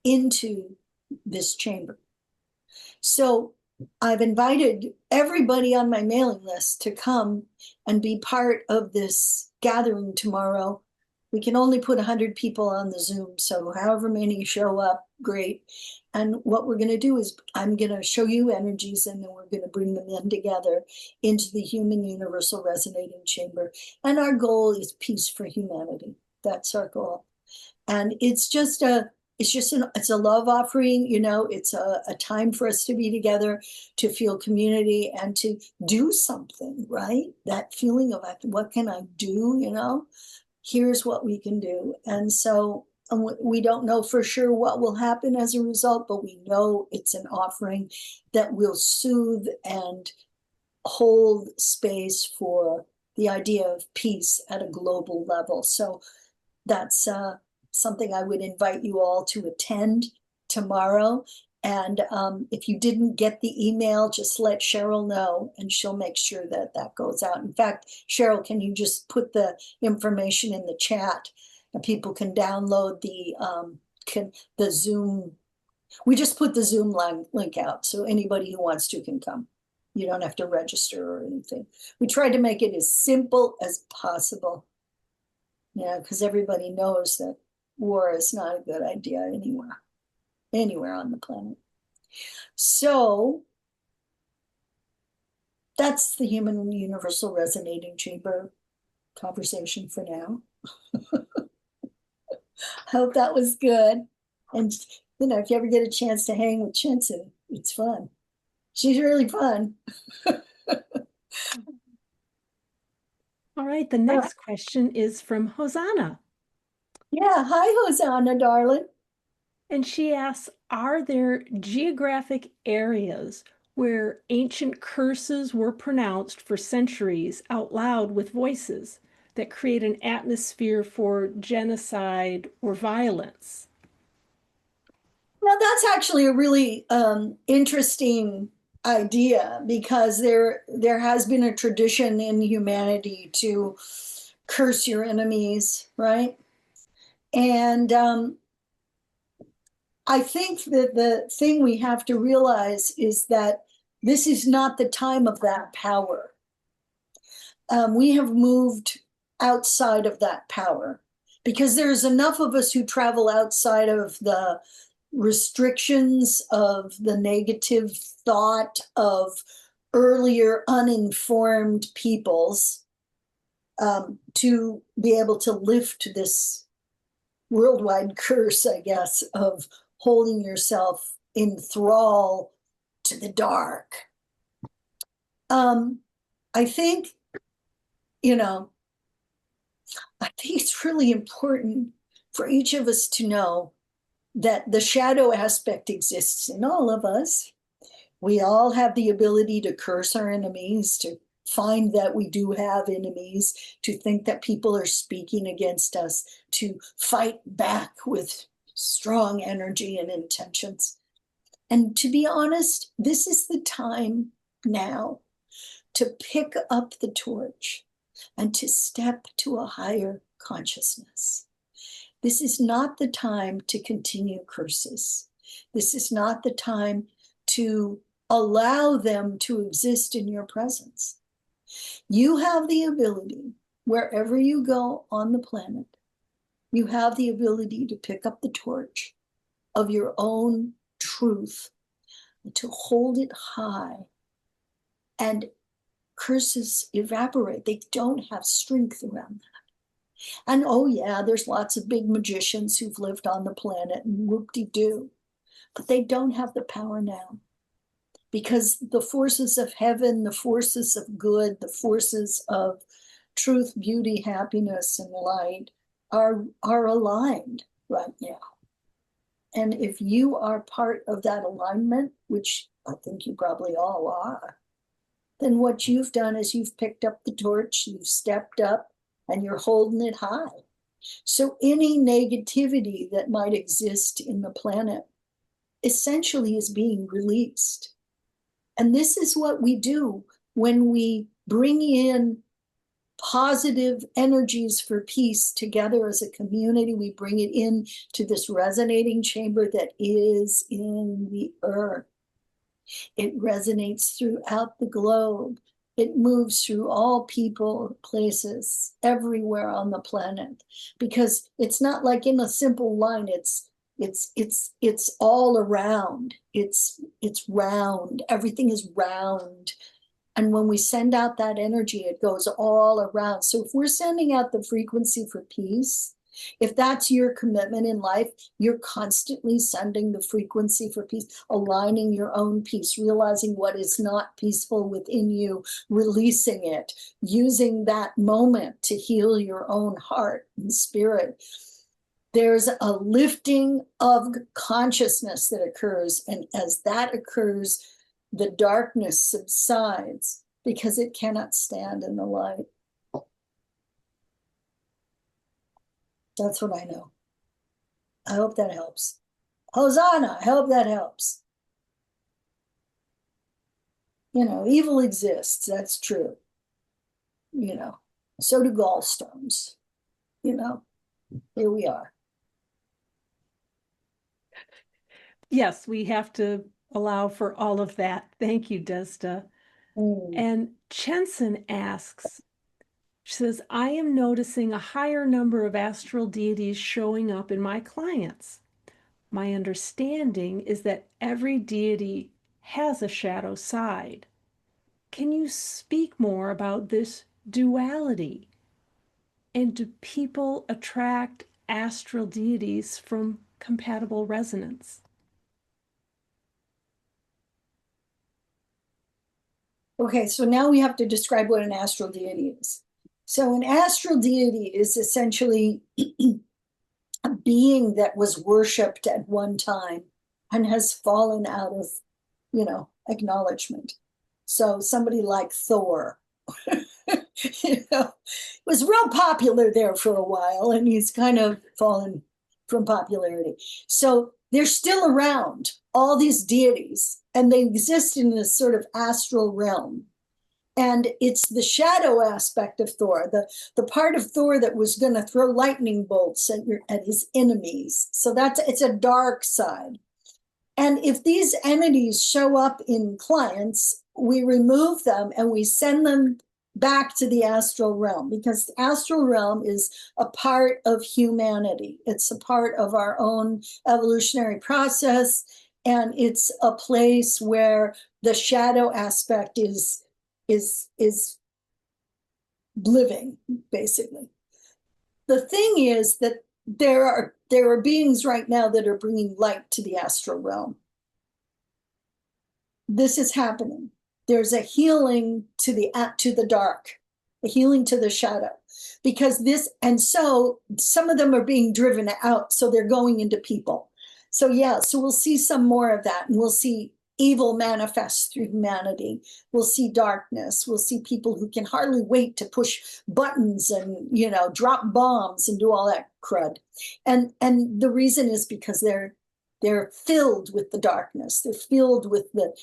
into this chamber. So I've invited everybody on my mailing list to come and be part of this gathering tomorrow. We can only put 100 people on the Zoom, so however many show up, great. And what we're going to do is I'm going to show you energies, and then we're going to bring them in together into the human universal resonating chamber. And our goal is peace for humanity. That's our goal. And it's a love offering, you know, it's a time for us to be together, to feel community and to do something, right? That feeling of what can I do, you know? Here's what we can do. And so we don't know for sure what will happen as a result, but we know it's an offering that will soothe and hold space for the idea of peace at a global level. So that's something I would invite you all to attend tomorrow. And if you didn't get the email, just let Cheryl know and she'll make sure that that goes out. In fact, Cheryl, can you just put the information in the chat and people can download the Zoom. We just put the Zoom link out so anybody who wants to can come. You don't have to register or anything. We tried to make it as simple as possible. Yeah, because everybody knows that war is not a good idea anywhere on the planet. So that's the human universal resonating chamber conversation for now. I hope that was good. And, you know, if you ever get a chance to hang with Chenson, it's fun. She's really fun. All right, the next question is from Hosanna. Yeah, hi, Hosanna, darling. And she asks, are there geographic areas where ancient curses were pronounced for centuries out loud with voices that create an atmosphere for genocide or violence? Well, that's actually a really interesting idea because there has been a tradition in humanity to curse your enemies, right? And I think that the thing we have to realize is that this is not the time of that power. We have moved outside of that power because there's enough of us who travel outside of the restrictions of the negative thought of earlier uninformed peoples to be able to lift this worldwide curse, I guess, of holding yourself in thrall to the dark. I think, you know, I think it's really important for each of us to know that the shadow aspect exists in all of us. We all have the ability to curse our enemies, to find that we do have enemies, to think that people are speaking against us, to fight back with strong energy and intentions. And to be honest, this is the time now to pick up the torch and to step to a higher consciousness. This is not the time to continue curses. This is not the time to allow them to exist in your presence. You have the ability, wherever you go on the planet, you have the ability to pick up the torch of your own truth, to hold it high, and curses evaporate. They don't have strength around that. And oh yeah, there's lots of big magicians who've lived on the planet and whoop-de-doo, but they don't have the power now, because the forces of heaven, the forces of good, the forces of truth, beauty, happiness, and light are aligned right now. And if you are part of that alignment, which I think you probably all are, then what you've done is you've picked up the torch, you've stepped up, and you're holding it high. So any negativity that might exist in the planet essentially is being released. And this is what we do when we bring in positive energies for peace together as a community. We bring it in to this resonating chamber that is in the earth. It resonates throughout the globe. It moves through all people, places, everywhere on the planet, because it's not like in a simple line. It's all around. It's round. Everything is round. And when we send out that energy, it goes all around. So if we're sending out the frequency for peace, if that's your commitment in life, you're constantly sending the frequency for peace, aligning your own peace, realizing what is not peaceful within you, releasing it, using that moment to heal your own heart and spirit. There's a lifting of consciousness that occurs. And as that occurs, the darkness subsides because it cannot stand in the light. That's what I know. I hope that helps. Hosanna, I hope that helps. You know, evil exists, that's true. You know, so do gallstones. You know, here we are. Yes, we have to allow for all of that. Thank you, Desda. And Chenson asks, she says, I am noticing a higher number of astral deities showing up in my clients. My understanding is that every deity has a shadow side. Can you speak more about this duality? And do people attract astral deities from compatible resonance? Okay, so now we have to describe what an astral deity is. So an astral deity is essentially a being that was worshipped at one time and has fallen out of, you know, acknowledgement. So somebody like Thor, you know, was real popular there for a while, and he's kind of fallen from popularity. So they're still around, all these deities, and they exist in this sort of astral realm. And it's the shadow aspect of Thor, the part of Thor that was going to throw lightning bolts at his enemies. So it's a dark side. And if these entities show up in clients, we remove them and we send them back to the astral realm, because the astral realm is a part of humanity. It's a part of our own evolutionary process. And it's a place where the shadow aspect is living, basically. The thing is that there are beings right now that are bringing light to the astral realm. This is happening. There's a healing to the dark. a healing to the shadow, because this, and so some of them are being driven out, so they're going into people. So yeah, so we'll see some more of that, and we'll see evil manifest through humanity. We'll see darkness. We'll see people who can hardly wait to push buttons and, you know, drop bombs and do all that crud. And the reason is because they're filled with the darkness. They're filled with the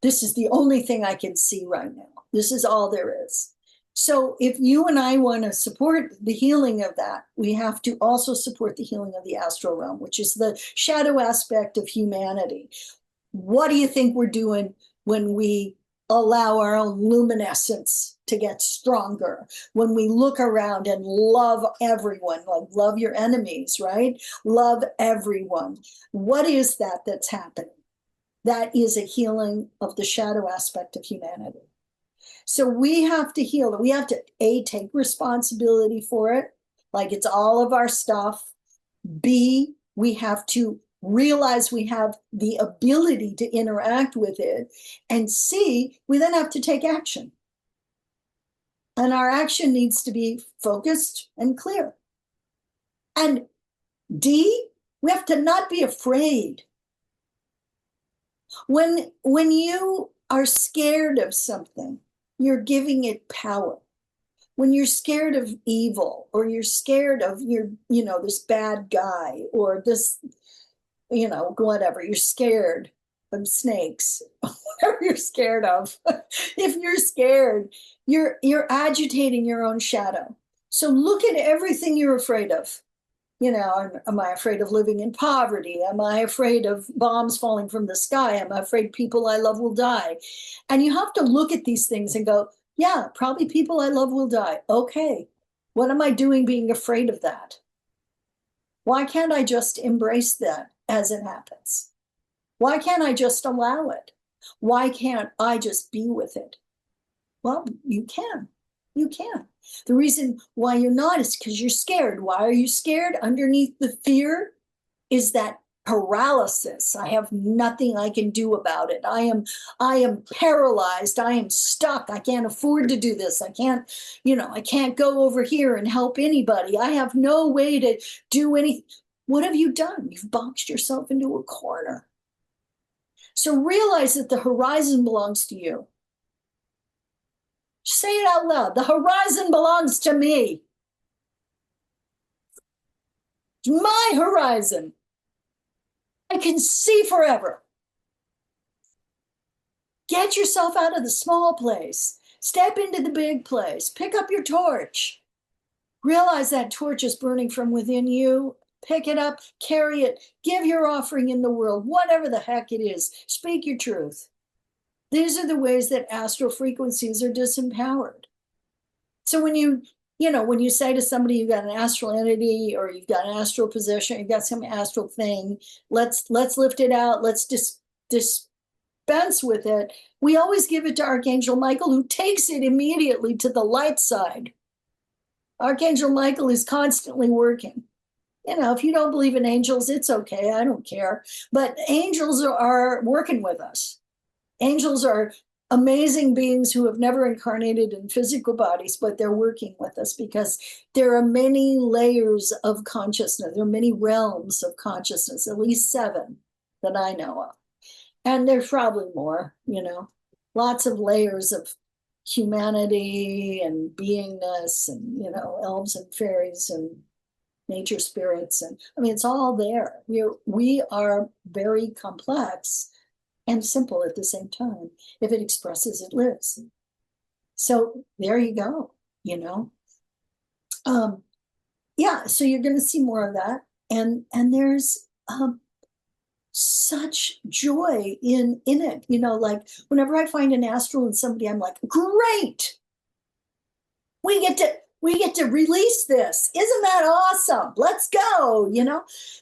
this is the only thing I can see right now. This is all there is. So if you and I want to support the healing of that, we have to also support the healing of the astral realm, which is the shadow aspect of humanity. What do you think we're doing when we allow our own luminescence to get stronger? When we look around and love everyone, like love your enemies, right? Love everyone. What is that that's happening? That is a healing of the shadow aspect of humanity. So we have to heal it. We have to, A, take responsibility for it, like it's all of our stuff. B, we have to realize we have the ability to interact with it. And C, we then have to take action. And our action needs to be focused and clear. And D, we have to not be afraid. When you are scared of something, you're giving it power. When you're scared of evil, or you're scared of this bad guy, or this, whatever, you're scared of snakes, whatever you're scared of. If you're scared, you're agitating your own shadow. So look at everything you're afraid of. Am I afraid of living in poverty? Am I afraid of bombs falling from the sky? Am I afraid people I love will die? And you have to look at these things and go, yeah, probably people I love will die. Okay, what am I doing being afraid of that? Why can't I just embrace that as it happens? Why can't I just allow it? Why can't I just be with it? Well, you can. You can. The reason why you're not is because you're scared. Why are you scared? Underneath the fear is that paralysis. I have nothing I can do about it. I am paralyzed. I am stuck. I can't afford to do this. I can't go over here and help anybody. I have no way to do anything. What have you done? You've boxed yourself into a corner. So realize that the horizon belongs to you. Say it out loud. The horizon belongs to me. It's my horizon. I can see forever. Get yourself out of the small place. Step into the big place. Pick up your torch. Realize that torch is burning from within you. Pick it up, carry it, give your offering in the world, whatever the heck it is. Speak your truth. These are the ways that astral frequencies are disempowered. So when you say to somebody you've got an astral entity, or you've got an astral possession, you've got some astral thing, let's lift it out, let's dispense with it. We always give it to Archangel Michael, who takes it immediately to the light side. Archangel Michael is constantly working. If you don't believe in angels, it's okay. I don't care. But angels are working with us. Angels are amazing beings who have never incarnated in physical bodies, but they're working with us because there are many layers of consciousness. There are many realms of consciousness, at least 7 that I know of. And there's probably more, lots of layers of humanity and beingness and, elves and fairies and nature spirits. And it's all there. We are very complex and simple at the same time. If it expresses, it lives. So there you go, so you're going to see more of that. And there's such joy in it, like whenever I find an astral in somebody, I'm like, great, we get to release this. Isn't that awesome? Let's go,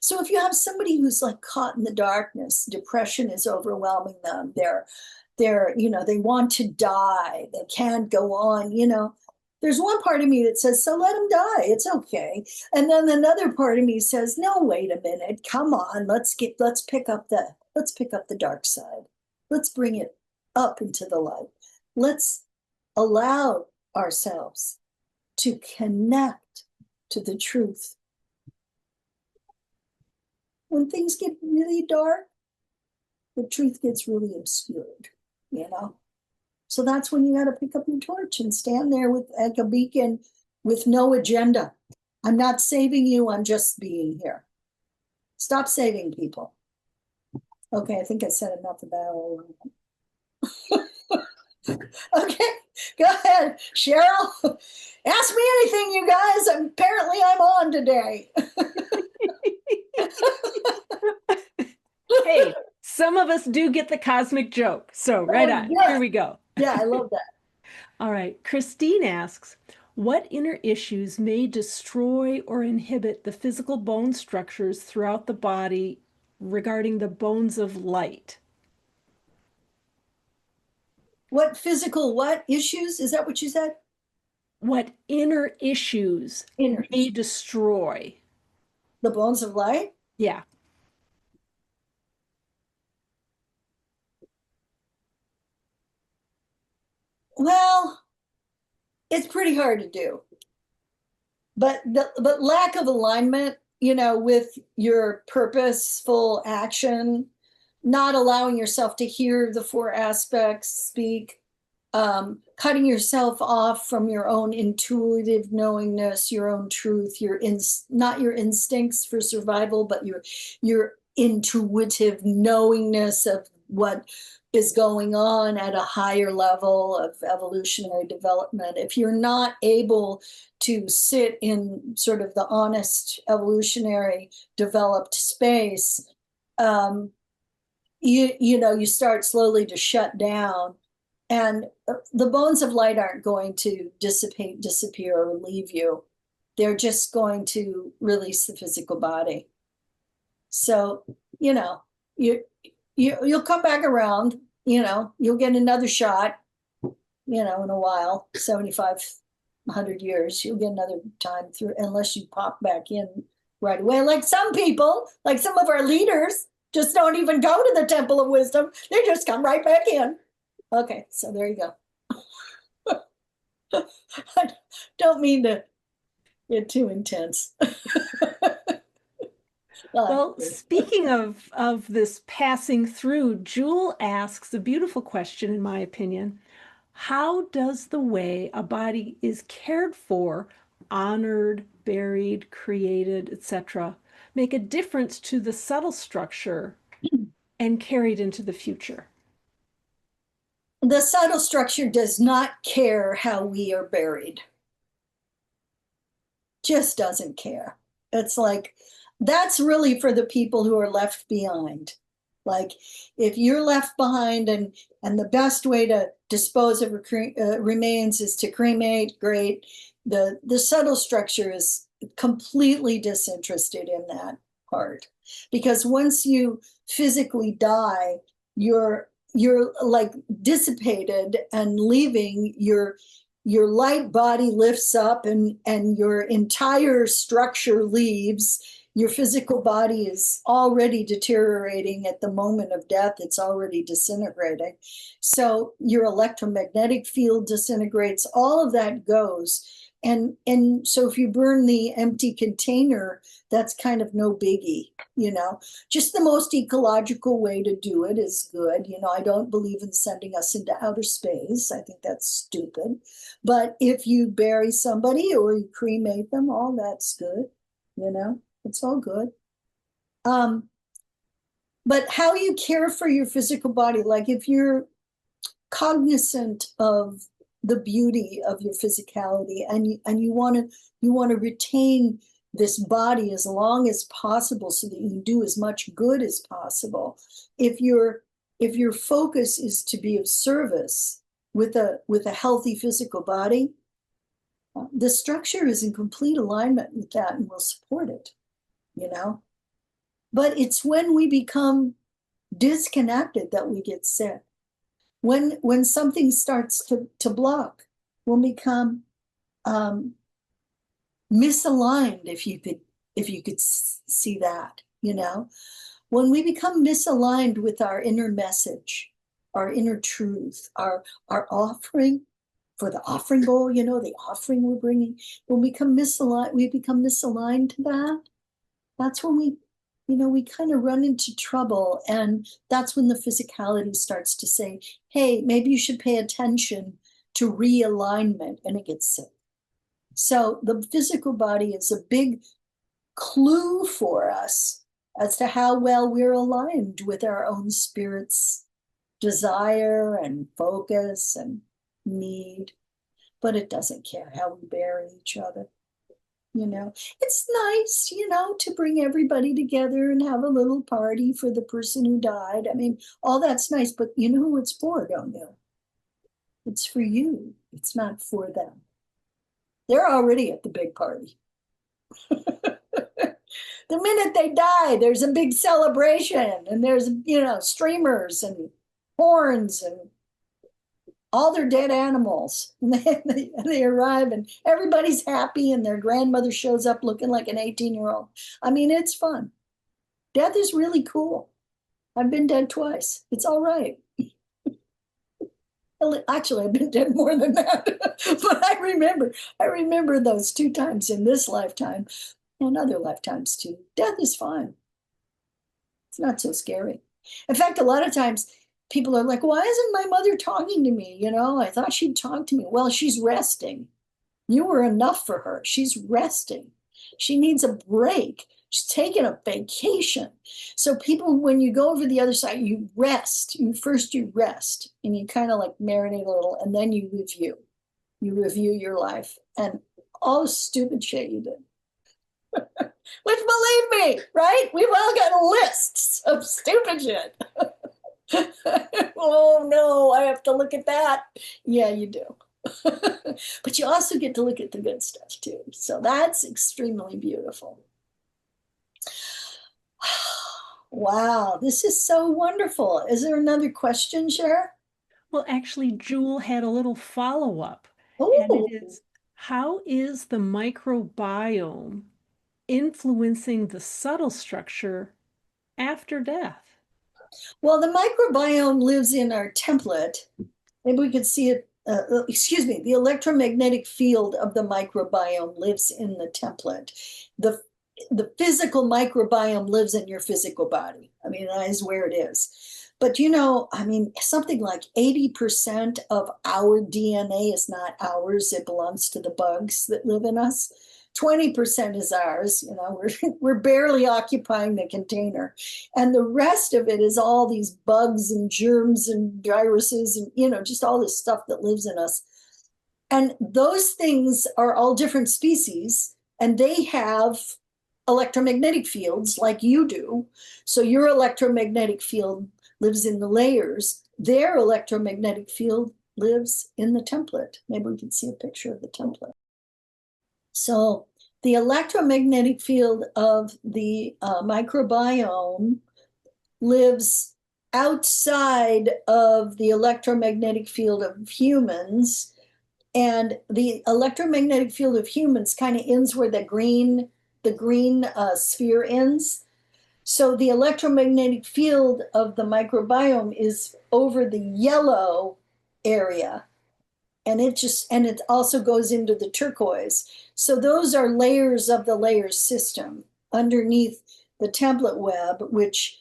So if you have somebody who's like caught in the darkness, depression is overwhelming them. They want to die. They can't go on, There's one part of me that says, so let them die. It's okay. And then another part of me says, no, wait a minute. Come on. Let's pick up the dark side. Let's bring it up into the light. Let's allow ourselves to connect to the truth. When things get really dark, the truth gets really obscured, you know? So that's when you got to pick up your torch and stand there with like a beacon with no agenda. I'm not saving you, I'm just being here. Stop saving people. Okay, I think I said enough about all of that. Okay, go ahead, Cheryl. Ask me anything, you guys. Apparently I'm on today. Hey, some of us do get the cosmic joke. So right on. Yeah. Here we go. Yeah, I love that. All right. Christine asks, what inner issues may destroy or inhibit the physical bone structures throughout the body regarding the bones of light? What physical, what issues? Is that what you said? What inner issues Inner may destroy? the bones of light? Yeah. Well, it's pretty hard to do. But lack of alignment, you know, with your purposeful action, not allowing yourself to hear the four aspects speak, cutting yourself off from your own intuitive knowingness, your own truth, not your instincts for survival, but your intuitive knowingness of what is going on at a higher level of evolutionary development. If you're not able to sit in sort of the honest evolutionary developed space, you start slowly to shut down, and the bones of light aren't going to dissipate, disappear, or leave you. They're just going to release the physical body. So, you'll come back around, you'll get another shot, in a while, 7,500 years, you'll get another time through, unless you pop back in right away. Like some people, like some of our leaders, just don't even go to the Temple of Wisdom. They just come right back in. Okay, so there you go. I don't mean to get too intense. Well, speaking of this passing through, Jewel asks a beautiful question, in my opinion. How does the way a body is cared for, honored, buried, created, etc., make a difference to the subtle structure and carried into the future? The subtle structure does not care how we are buried. Just doesn't care. It's like, that's really for the people who are left behind. Like, if you're left behind and the best way to dispose of remains is to cremate, great. The subtle structure is completely disinterested in that part, because once you physically die, you're like dissipated and leaving. Your light body lifts up and your entire structure leaves. Your physical body is already deteriorating at the moment of death. It's already disintegrating. So your electromagnetic field disintegrates, all of that goes. And so if you burn the empty container, that's kind of no biggie, just the most ecological way to do it is good. I don't believe in sending us into outer space. I think that's stupid. But if you bury somebody or you cremate them, all that's good, it's all good. But how you care for your physical body, like if you're cognizant of the beauty of your physicality and you want to retain this body as long as possible so that you can do as much good as possible. If your focus is to be of service with a healthy physical body, the structure is in complete alignment with that and will support it, But it's when we become disconnected that we get sick. When something starts to block, we'll become misaligned, if you could see that, when we become misaligned with our inner message, our inner truth, our offering for the offering bowl, you know, the offering we're bringing, when we become misaligned to that, that's when we kind of run into trouble. And that's when the physicality starts to say, hey, maybe you should pay attention to realignment, and it gets sick. So the physical body is a big clue for us as to how well we're aligned with our own spirit's desire and focus and need. But it doesn't care how we bury each other. It's nice, to bring everybody together and have a little party for the person who died. I mean, all that's nice, but you know who it's for, don't you? It's for you. It's not for them. They're already at the big party. The minute they die, there's a big celebration, and there's, streamers and horns and all their dead animals. And they arrive, and everybody's happy, and their grandmother shows up looking like an 18-year-old. I mean, it's fun. Death is really cool. I've been dead twice. It's all right. Actually, I've been dead more than that. But I remember those 2 times in this lifetime and other lifetimes too. Death is fine. It's not so scary. In fact, a lot of times people are like, why isn't my mother talking to me? I thought she'd talk to me. Well, she's resting. You were enough for her. She's resting. She needs a break. She's taking a vacation. So people, when you go over the other side, you rest. You rest, and you kind of like marinate a little, and then you review. You review your life and all the stupid shit you did. Which, believe me, right? We've all got lists of stupid shit. Oh no, I have to look at that. Yeah, you do. But you also get to look at the good stuff too. So that's extremely beautiful. Wow, this is so wonderful. Is there another question, Cher? Well, actually, Jewel had a little follow-up, and Oh, it is, how is the microbiome influencing the subtle structure after death? well, the microbiome lives in our template. Maybe we could see it. The electromagnetic field of the microbiome lives in the template. The physical microbiome lives in your physical body. I mean, that is where it is. But something like 80% of our DNA is not ours. It belongs to the bugs that live in us. 20% is ours. We're barely occupying the container. And the rest of it is all these bugs and germs and viruses and, just all this stuff that lives in us. And those things are all different species, and they have electromagnetic fields like you do. So your electromagnetic field lives in the layers. Their electromagnetic field lives in the template. Maybe we can see a picture of the template. So the electromagnetic field of the microbiome lives outside of the electromagnetic field of humans. And the electromagnetic field of humans kind of ends where the green sphere ends. So the electromagnetic field of the microbiome is over the yellow area. And it also goes into the turquoise. So those are layers of the layers system underneath the template web, which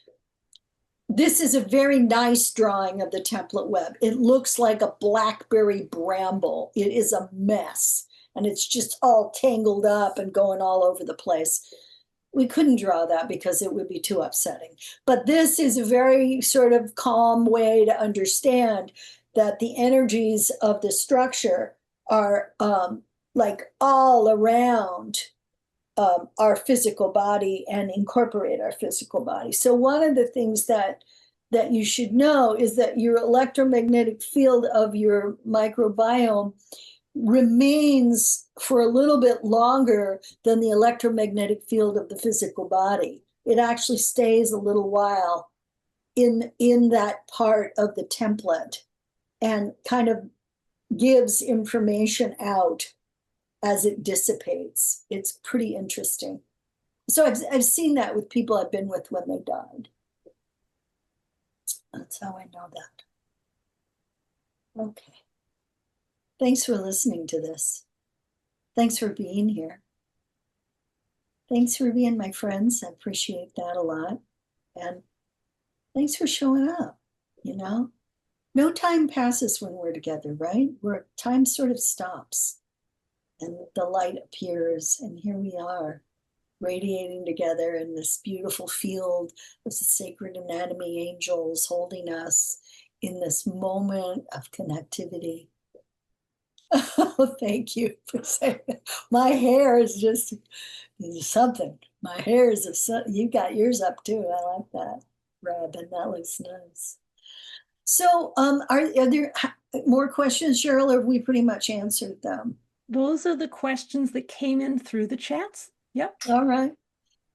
this is a very nice drawing of the template web. It looks like a blackberry bramble. It is a mess, and it's just all tangled up and going all over the place. We couldn't draw that because it would be too upsetting. But this is a very sort of calm way to understand that the energies of the structure are like all around our physical body and incorporate our physical body. So one of the things that you should know is that your electromagnetic field of your microbiome remains for a little bit longer than the electromagnetic field of the physical body. It actually stays a little while in that part of the template and kind of gives information out as it dissipates. It's pretty interesting. So I've seen that with people I've been with when they died. That's how I know that. Okay. Thanks for listening to this. Thanks for being here. Thanks for being my friends. I appreciate that a lot. And thanks for showing up, you know? No time passes when we're together, right? Where time sort of stops and the light appears, and here we are, radiating together in this beautiful field of the sacred anatomy angels holding us in this moment of connectivity. Oh, thank you for saying that. My hair is just something. My hair is you got yours up too. I like that, Robin. That looks nice. So, are there more questions, Cheryl, or have we pretty much answered them? Those are the questions that came in through the chats. Yep. All right.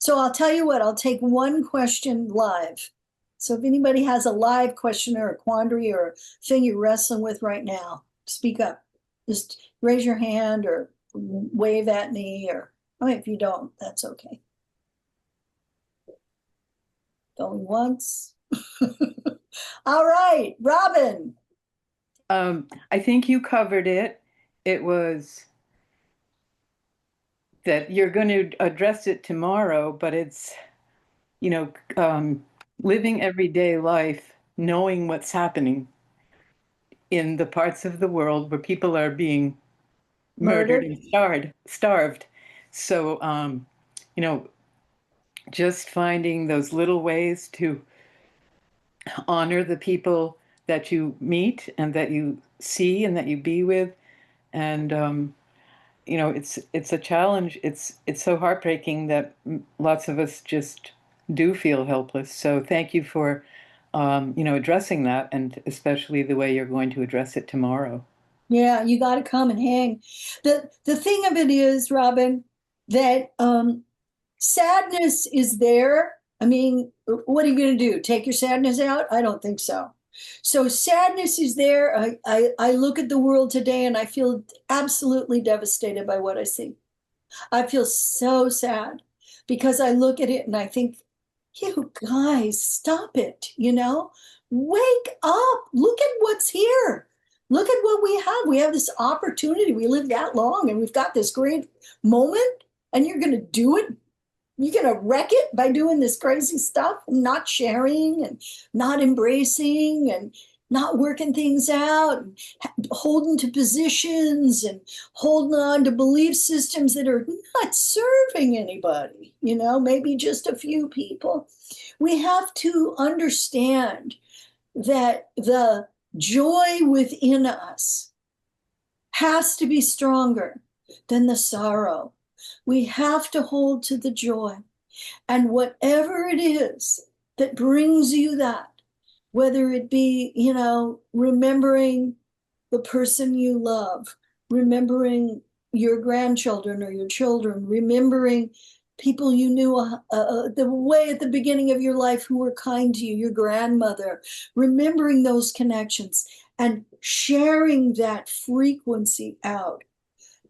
So I'll tell you what, I'll take one question live. So if anybody has a live question or a quandary or a thing you're wrestling with right now, speak up. Just raise your hand or wave at me, or if you don't, that's okay. Going once. All right, Robin. I think you covered it. It was that you're going to address it tomorrow, but it's, living everyday life, knowing what's happening in the parts of the world where people are being murdered and starved. So, just finding those little ways to honor the people that you meet and that you see and that you be with. And, it's a challenge. It's so heartbreaking that lots of us just do feel helpless. So thank you for, addressing that, and especially the way you're going to address it tomorrow. Yeah, you got to come and hang. The thing of it is, Robin, that sadness is there. I mean, what are you going to do? Take your sadness out? I don't think so. So sadness is there. I look at the world today and I feel absolutely devastated by what I see. I feel so sad because I look at it and I think, you guys, stop it, wake up, look at what's here. Look at what we have. We have this opportunity. We live that long and we've got this great moment, and you're going to do it. You're going to wreck it by doing this crazy stuff and not sharing and not embracing and not working things out, and holding to positions and holding on to belief systems that are not serving anybody, maybe just a few people. We have to understand that the joy within us has to be stronger than the sorrow. We have to hold to the joy. And whatever it is that brings you that, whether it be, remembering the person you love, remembering your grandchildren or your children, remembering people you knew the way at the beginning of your life who were kind to you, your grandmother, remembering those connections and sharing that frequency out.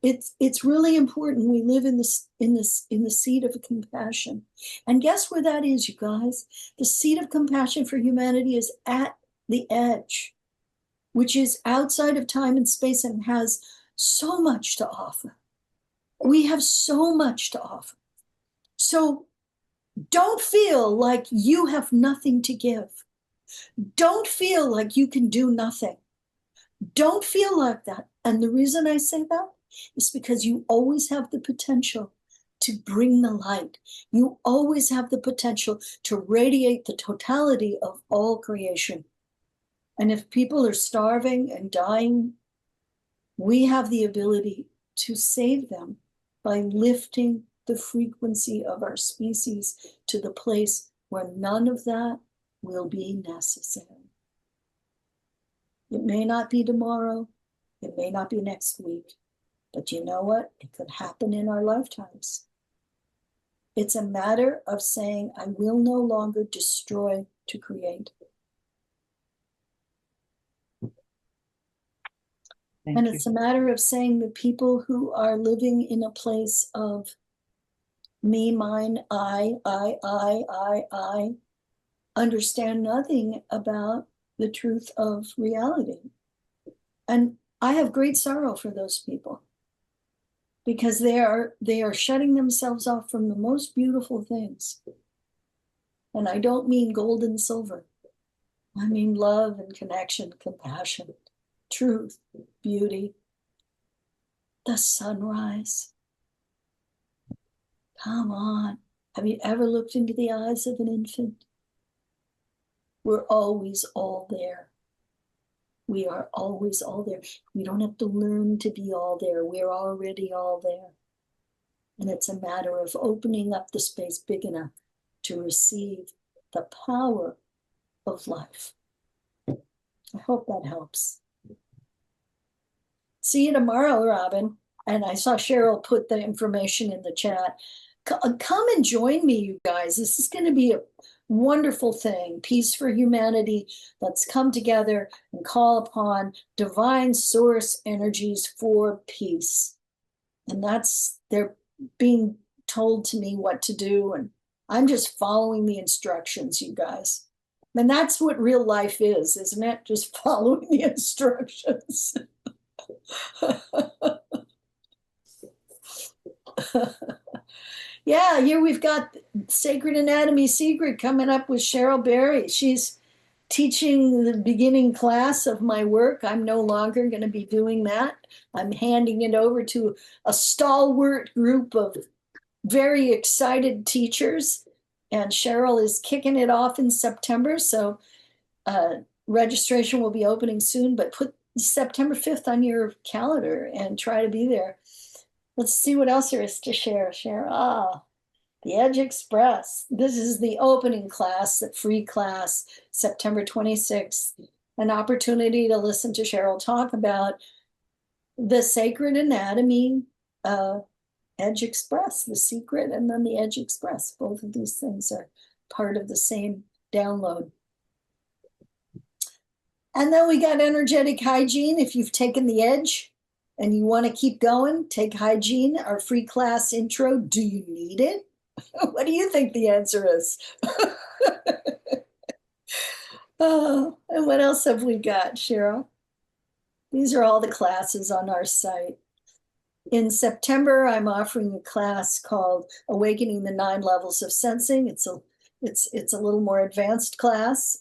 It's really important. We live in the seat of compassion. And guess where that is, you guys? The seat of compassion for humanity is at the edge, which is outside of time and space and has so much to offer. We have so much to offer. So don't feel like you have nothing to give. Don't feel like you can do nothing. Don't feel like that. And the reason I say that is because you always have the potential to bring the light. You always have the potential to radiate the totality of all creation. And if people are starving and dying, we have the ability to save them by lifting the frequency of our species to the place where none of that will be necessary. It may not be tomorrow, it may not be next week, but you know what? It could happen in our lifetimes. It's a matter of saying, I will no longer destroy to create. And it's a matter of saying the people who are living in a place of me, mine, I understand nothing about the truth of reality. And I have great sorrow for those people because they are shutting themselves off from the most beautiful things. And I don't mean gold and silver. I mean love and connection, compassion, truth, beauty, the sunrise. Come on. Have you ever looked into the eyes of an infant? We're always all there. We are always all there. We don't have to learn to be all there. We're already all there. And it's a matter of opening up the space big enough to receive the power of life. I hope that helps. See you tomorrow, Robin. And I saw Cheryl put the information in the chat. Come and join me, you guys. This is going to be a wonderful thing. Peace for humanity. Let's come together and call upon divine source energies for peace. And they're being told to me what to do. And I'm just following the instructions, you guys. And that's what real life is, isn't it? Just following the instructions. Yeah, here we've got Sacred Anatomy Secret coming up with Cheryl Berry. She's teaching the beginning class of my work. I'm no longer going to be doing that. I'm handing it over to a stalwart group of very excited teachers. And Cheryl is kicking it off in September. So registration will be opening soon, but put September 5th on your calendar and try to be there. Let's see what else there is to share. The Edge Express. This is the opening class, the free class, September 26th. An opportunity to listen to Cheryl talk about the Sacred Anatomy Edge Express, the secret, and then the Edge Express. Both of these things are part of the same download. And then we got energetic hygiene. If you've taken the edge and you want to keep going, take hygiene, our free class intro. Do you need it? What do you think the answer is? And what else have we got, Cheryl? These are all the classes on our site. In September, I'm offering a class called Awakening the 9 Levels of Sensing. It's a little more advanced class.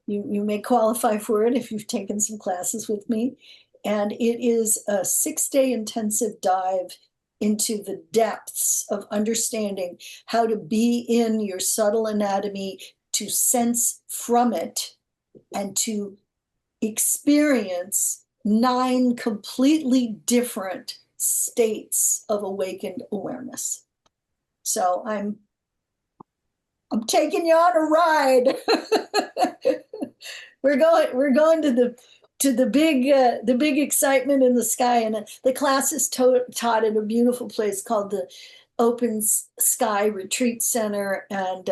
You may qualify for it if you've taken some classes with me. And it is a 6-day intensive dive into the depths of understanding how to be in your subtle anatomy, to sense from it, and to experience 9 completely different states of awakened awareness. So I'm taking you on a ride. We're going to the big excitement in the sky, and the class is taught at a beautiful place called the Open Sky Retreat Center. And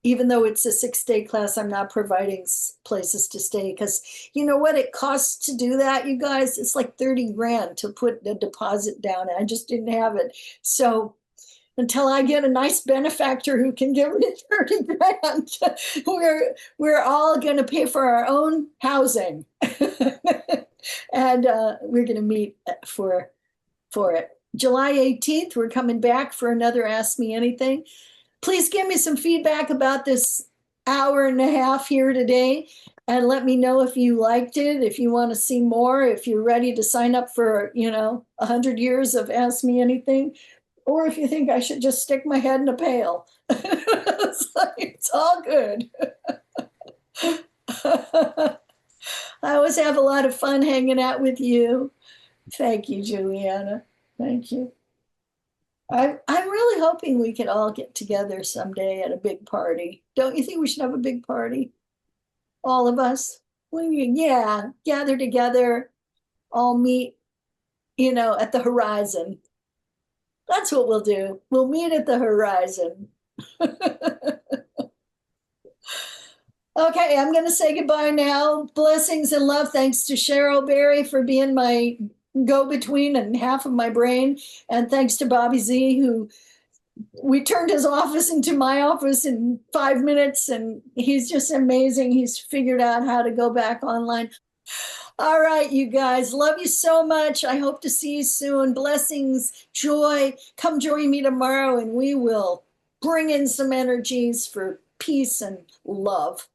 even though it's a 6-day class, I'm not providing places to stay, because you know what it costs to do that, you guys? It's like 30 grand to put a deposit down. I just didn't have it. So until I get a nice benefactor who can give me 30 grand, we're all going to pay for our own housing. And we're going to meet for it. July 18th, we're coming back for another Ask Me Anything. Please give me some feedback about this hour and a half here today, and let me know if you liked it, if you want to see more, if you're ready to sign up for, 100 years of Ask Me Anything, or if you think I should just stick my head in a pail. It's all good. I always have a lot of fun hanging out with you. Thank you, Juliana. Thank you. I'm really hoping we can all get together someday at a big party. Don't you think we should have a big party? All of us? Yeah, gather together, all meet, at the horizon. That's what we'll do. We'll meet at the horizon. Okay, I'm going to say goodbye now. Blessings and love. Thanks to Cheryl Berry for being my go-between and half of my brain. And thanks to Bobby Z, who we turned his office into my office in 5 minutes. And he's just amazing. He's figured out how to go back online. All right, you guys. Love you so much. I hope to see you soon. Blessings, joy. Come join me tomorrow and we will bring in some energies for peace and love.